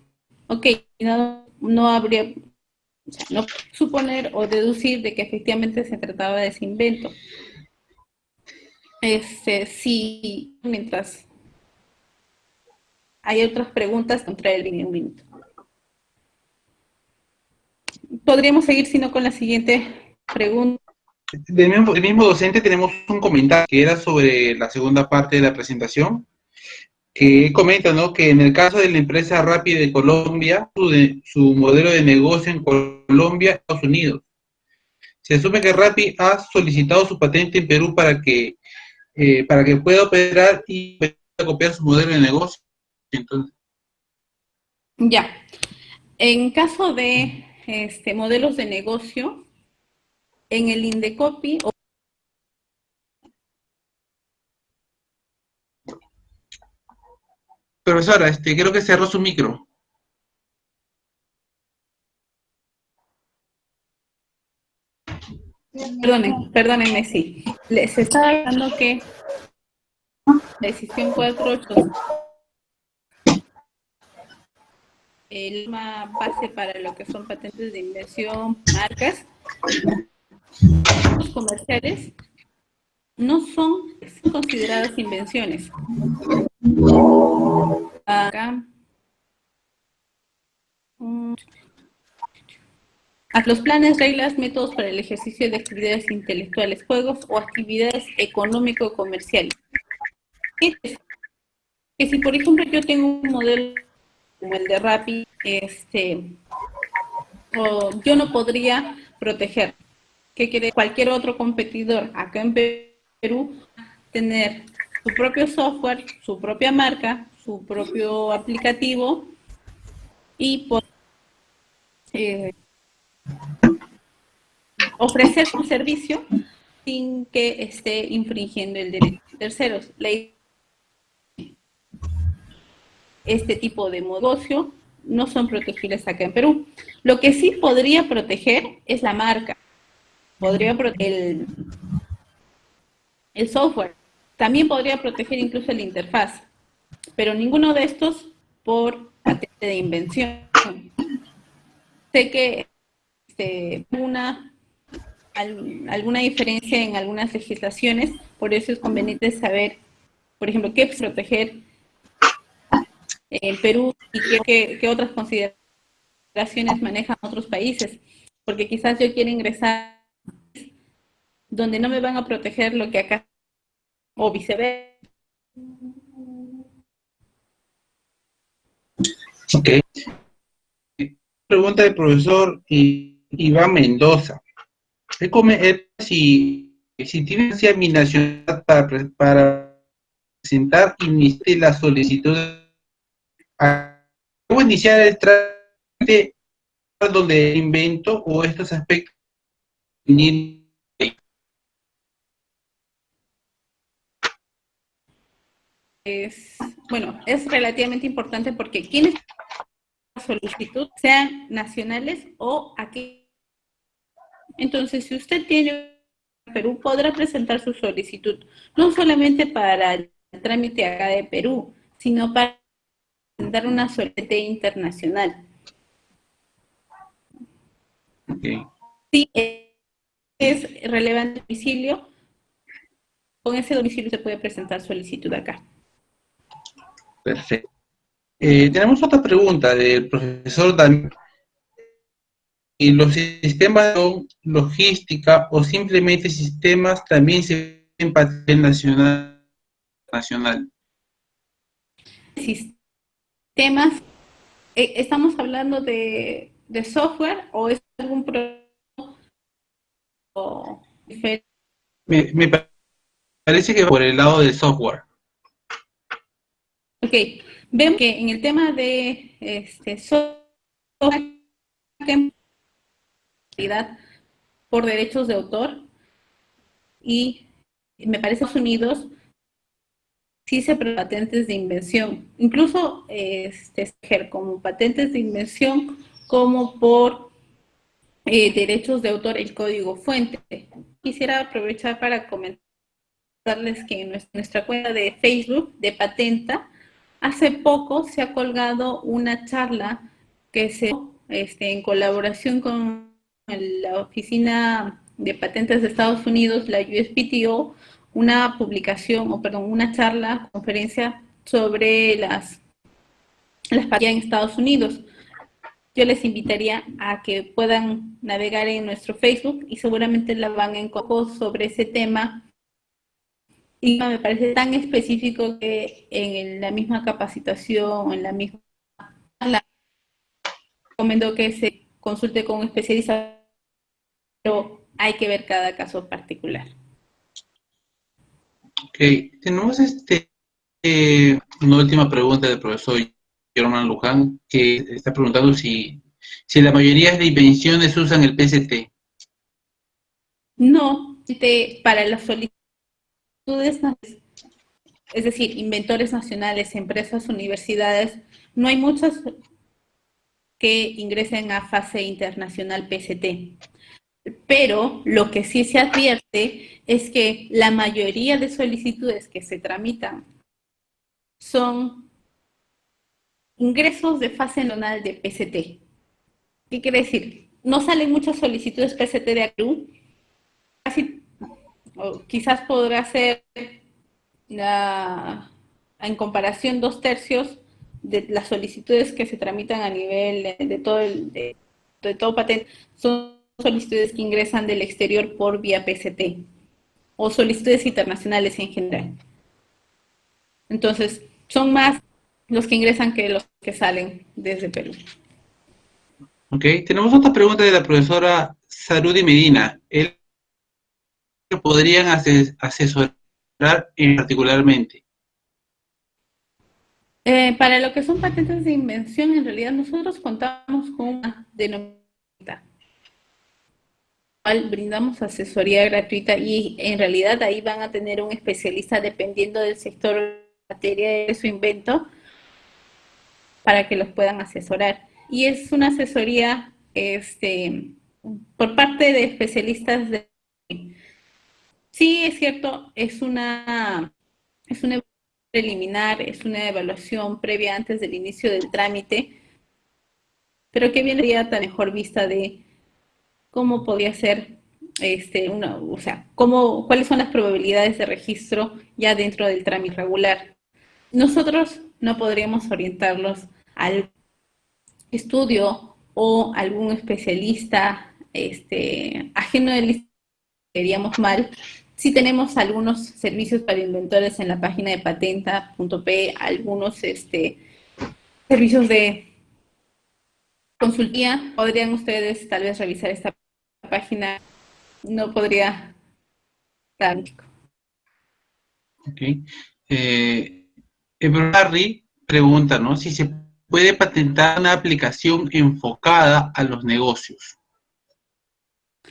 Ok, no habría, o sea, no suponer o deducir de que efectivamente se trataba de ese invento. Sí, mientras hay otras preguntas, contra el 1 minuto. Podríamos seguir, sino con la siguiente pregunta. Del mismo docente tenemos un comentario que era sobre la segunda parte de la presentación, que comenta, ¿no?, que en el caso de la empresa Rappi de Colombia, su modelo de negocio en Colombia, Estados Unidos. Se asume que Rappi ha solicitado su patente en Perú para que pueda operar y pueda copiar su modelo de negocio. Entonces, Ya. En caso de modelos de negocio, en el Indecopi, Profesora, creo que cerró su micro. perdónenme, sí. Les estaba dando que la decisión 48, el base para lo que son patentes de invención, marcas, los comerciales no son consideradas invenciones. Acá, los planes, reglas, métodos para el ejercicio de actividades intelectuales, juegos o actividades económico-comerciales. Que si, por ejemplo, yo tengo un modelo como el de Rappi, yo no podría proteger. ¿Qué quiere? Cualquier otro competidor acá en Perú tener su propio software, su propia marca, su propio aplicativo y ofrecer su servicio sin que esté infringiendo el derecho de terceros. Este tipo de negocio no son protegibles acá en Perú. Lo que sí podría proteger es la marca, podría proteger el software, también podría proteger incluso la interfaz, pero ninguno de estos por patente de invención. Sé que alguna diferencia en algunas legislaciones, por eso es conveniente saber, por ejemplo, qué proteger en Perú y qué otras consideraciones manejan otros países, porque quizás yo quiera ingresar donde no me van a proteger lo que acá, o viceversa. Ok. Pregunta del profesor Iván Mendoza. Si tiene mi nacionalidad para presentar y la solicitud, ¿cómo iniciar el trámite donde invento o estos aspectos? Es relativamente importante porque quienes solicitud sean nacionales o aquí. Entonces, si usted tiene Perú, podrá presentar su solicitud, no solamente para el trámite acá de Perú, sino para presentar una solicitud internacional. Okay. Sí, es relevante el domicilio, con ese domicilio se puede presentar solicitud acá. Perfecto. Tenemos otra pregunta del profesor Daniel. ¿Y los sistemas son logística o simplemente sistemas también se ven patente nacional? Sistemas, ¿estamos hablando de software o es algún producto diferente? Me parece que por el lado del software. Ok, vemos que en el tema de software por derechos de autor y me parece que Estados Unidos sí se prevé patentes de invención, incluso como patentes de invención como por derechos de autor el código fuente. Quisiera aprovechar para comentarles que en nuestra cuenta de Facebook de Patenta hace poco se ha colgado una charla que se en colaboración con la Oficina de Patentes de Estados Unidos, la USPTO, una charla, conferencia sobre las patentes en Estados Unidos. Yo les invitaría a que puedan navegar en nuestro Facebook y seguramente la van a encontrar sobre ese tema. Y me parece tan específico que en la misma capacitación, en la misma charla, recomiendo que se consulte con un especialista, pero hay que ver cada caso particular. Ok, tenemos una última pregunta del profesor Germán Luján, que está preguntando si la mayoría de invenciones usan el PCT. No, para las solicitudes, es decir, inventores nacionales, empresas, universidades, no hay muchas que ingresen a fase internacional PCT. Pero lo que sí se advierte es que la mayoría de solicitudes que se tramitan son ingresos de fase nacional de PCT. ¿Qué quiere decir? No salen muchas solicitudes PCT de Perú, casi, o quizás podrá ser en comparación 2/3 de las solicitudes que se tramitan a nivel de todo patente son solicitudes que ingresan del exterior por vía PCT o solicitudes internacionales en general. Entonces, son más los que ingresan que los que salen desde Perú. Ok, tenemos otra pregunta de la profesora Sarudi Medina. ¿El que podrían asesorar particularmente? Para lo que son patentes de invención, en realidad nosotros contamos con una denominación, brindamos asesoría gratuita y en realidad ahí van a tener un especialista dependiendo del sector de materia de su invento para que los puedan asesorar. Y es una asesoría por parte de especialistas de... Sí, es cierto, es una preliminar, es una evaluación previa antes del inicio del trámite, pero que viene ya tan mejor vista de cómo podría ser o sea, cuáles son las probabilidades de registro ya dentro del trámite regular. Nosotros no podríamos orientarlos al estudio o algún especialista ajeno del lista, seríamos mal. Sí tenemos algunos servicios para inventores en la página de patenta.p, algunos servicios de consultoría. Podrían ustedes tal vez revisar esta página. No podría dar. Ok. Harry pregunta, ¿no? Si se puede patentar una aplicación enfocada a los negocios.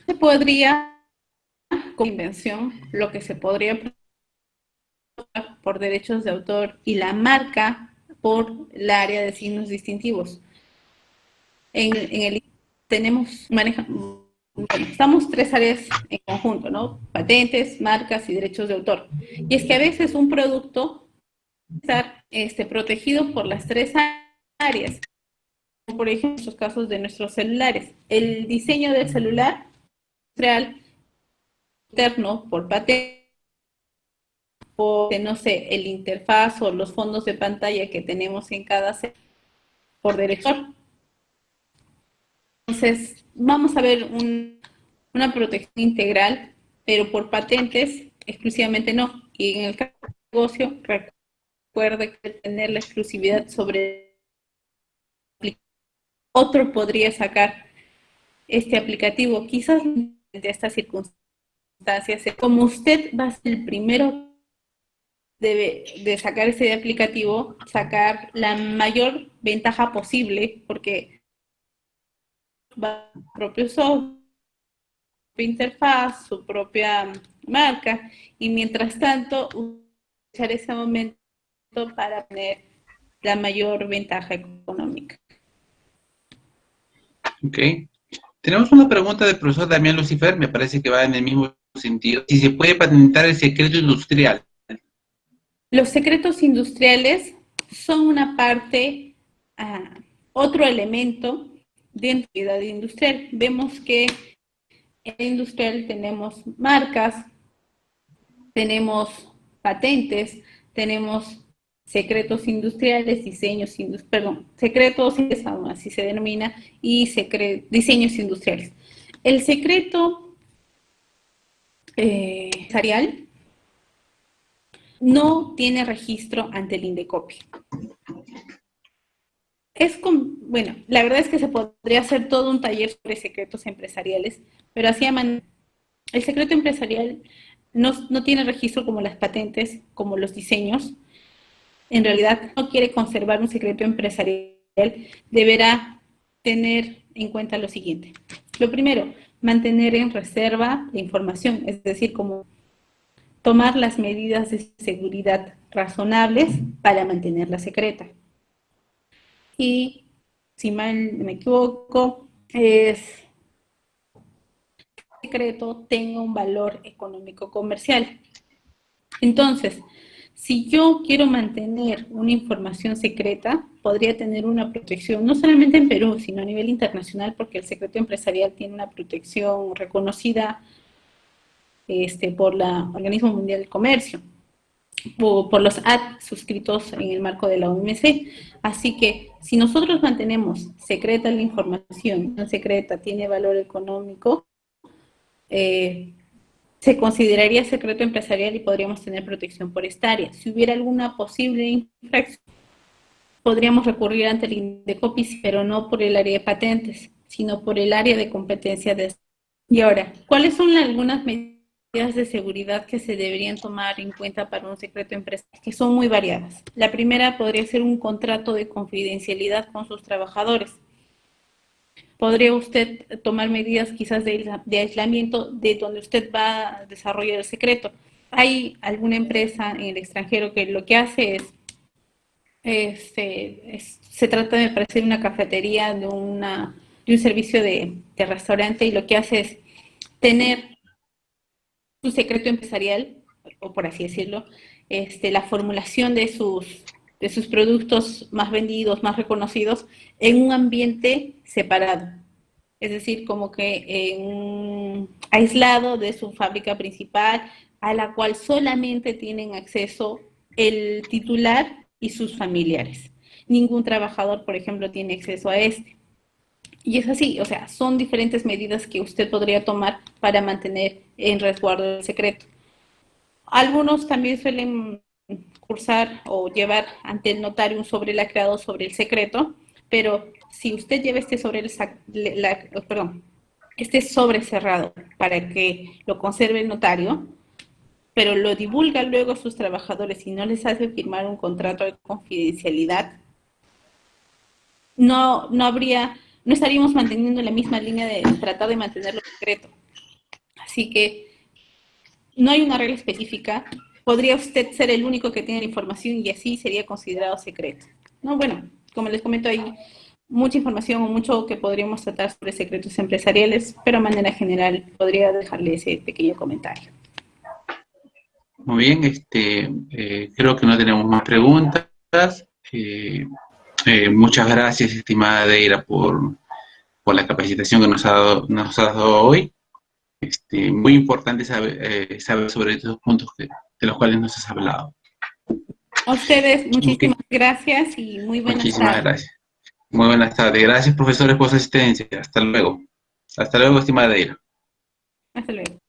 Se podría, con invención, lo que se podría por derechos de autor y la marca por el área de signos distintivos. En el estamos 3 áreas en conjunto, ¿no? Patentes, marcas y derechos de autor. Y es que a veces un producto estar protegido por las 3 áreas. Por ejemplo, en los casos de nuestros celulares. El diseño del celular real interno por patente, por, no sé, el interfaz o los fondos de pantalla que tenemos en cada celular por derecho. Entonces, vamos a ver una protección integral, pero por patentes exclusivamente no. Y en el caso del negocio, recuerde que tener la exclusividad sobre otro podría sacar este aplicativo. Quizás de estas circunstancias, como usted va a ser el primero de sacar ese aplicativo, sacar la mayor ventaja posible, porque va su propio software, su interfaz, su propia marca, y mientras tanto, usar ese momento para tener la mayor ventaja económica. Ok. Tenemos una pregunta del profesor Damián Lucifer, me parece que va en el mismo sentido. Si se puede patentar el secreto industrial. Los secretos industriales son una parte, otro elemento de la actividad industrial. Vemos que en la industrial tenemos marcas, tenemos patentes, tenemos secretos industriales, secretos, así se denomina, y diseños industriales. El secreto empresarial no tiene registro ante el INDECOPI. Bueno, la verdad es que se podría hacer todo un taller sobre secretos empresariales, pero así el secreto empresarial no tiene registro como las patentes, como los diseños, en realidad no quiere conservar un secreto empresarial, deberá tener en cuenta lo siguiente. Lo primero, mantener en reserva la información, es decir, como tomar las medidas de seguridad razonables para mantenerla secreta. Y, si mal no me equivoco, es secreto tenga un valor económico comercial. Entonces, si yo quiero mantener una información secreta, podría tener una protección, no solamente en Perú, sino a nivel internacional, porque el secreto empresarial tiene una protección reconocida por la Organismo Mundial del Comercio, o por los AT suscritos en el marco de la OMC. Así que, si nosotros mantenemos secreta la información, no secreta, tiene valor económico, se consideraría secreto empresarial y podríamos tener protección por esta área. Si hubiera alguna posible infracción, podríamos recurrir ante el INDECOPI, pero no por el área de patentes, sino por el área de competencia de... Y ahora, ¿cuáles son algunas medidas de seguridad que se deberían tomar en cuenta para un secreto empresarial? Que son muy variadas. La primera podría ser un contrato de confidencialidad con sus trabajadores. Podría usted tomar medidas quizás de aislamiento de donde usted va a desarrollar el secreto. Hay alguna empresa en el extranjero que lo que hace se trata, me parece, de una cafetería, de un servicio de restaurante, y lo que hace es tener su secreto empresarial, o por así decirlo, la formulación de sus productos más vendidos, más reconocidos, en un ambiente separado. Es decir, como que aislado de su fábrica principal, a la cual solamente tienen acceso el titular y sus familiares. Ningún trabajador, por ejemplo, tiene acceso a este. Y es así, o sea, son diferentes medidas que usted podría tomar para mantener en resguardo el secreto. Algunos también suelen cursar o llevar ante el notario un sobre lacrado sobre el secreto, pero si usted lleva este sobre este sobre cerrado para que lo conserve el notario, pero lo divulga luego a sus trabajadores y no les hace firmar un contrato de confidencialidad, no estaríamos manteniendo la misma línea de tratar de mantenerlo secreto. Así que no hay una regla específica. Podría usted ser el único que tiene la información y así sería considerado secreto. No, bueno, como les comento, hay mucha información o mucho que podríamos tratar sobre secretos empresariales, pero de manera general podría dejarle ese pequeño comentario. Muy bien, creo que no tenemos más preguntas. Muchas gracias, estimada Deira, por la capacitación que nos has dado hoy. Muy importante saber sobre estos puntos de los cuales nos has hablado. A ustedes, muchísimas gracias y muy buenas tardes. Muchísimas gracias. Muy buenas tardes. Gracias, profesores, por su asistencia. Hasta luego. Hasta luego, estimada Deira. Hasta luego.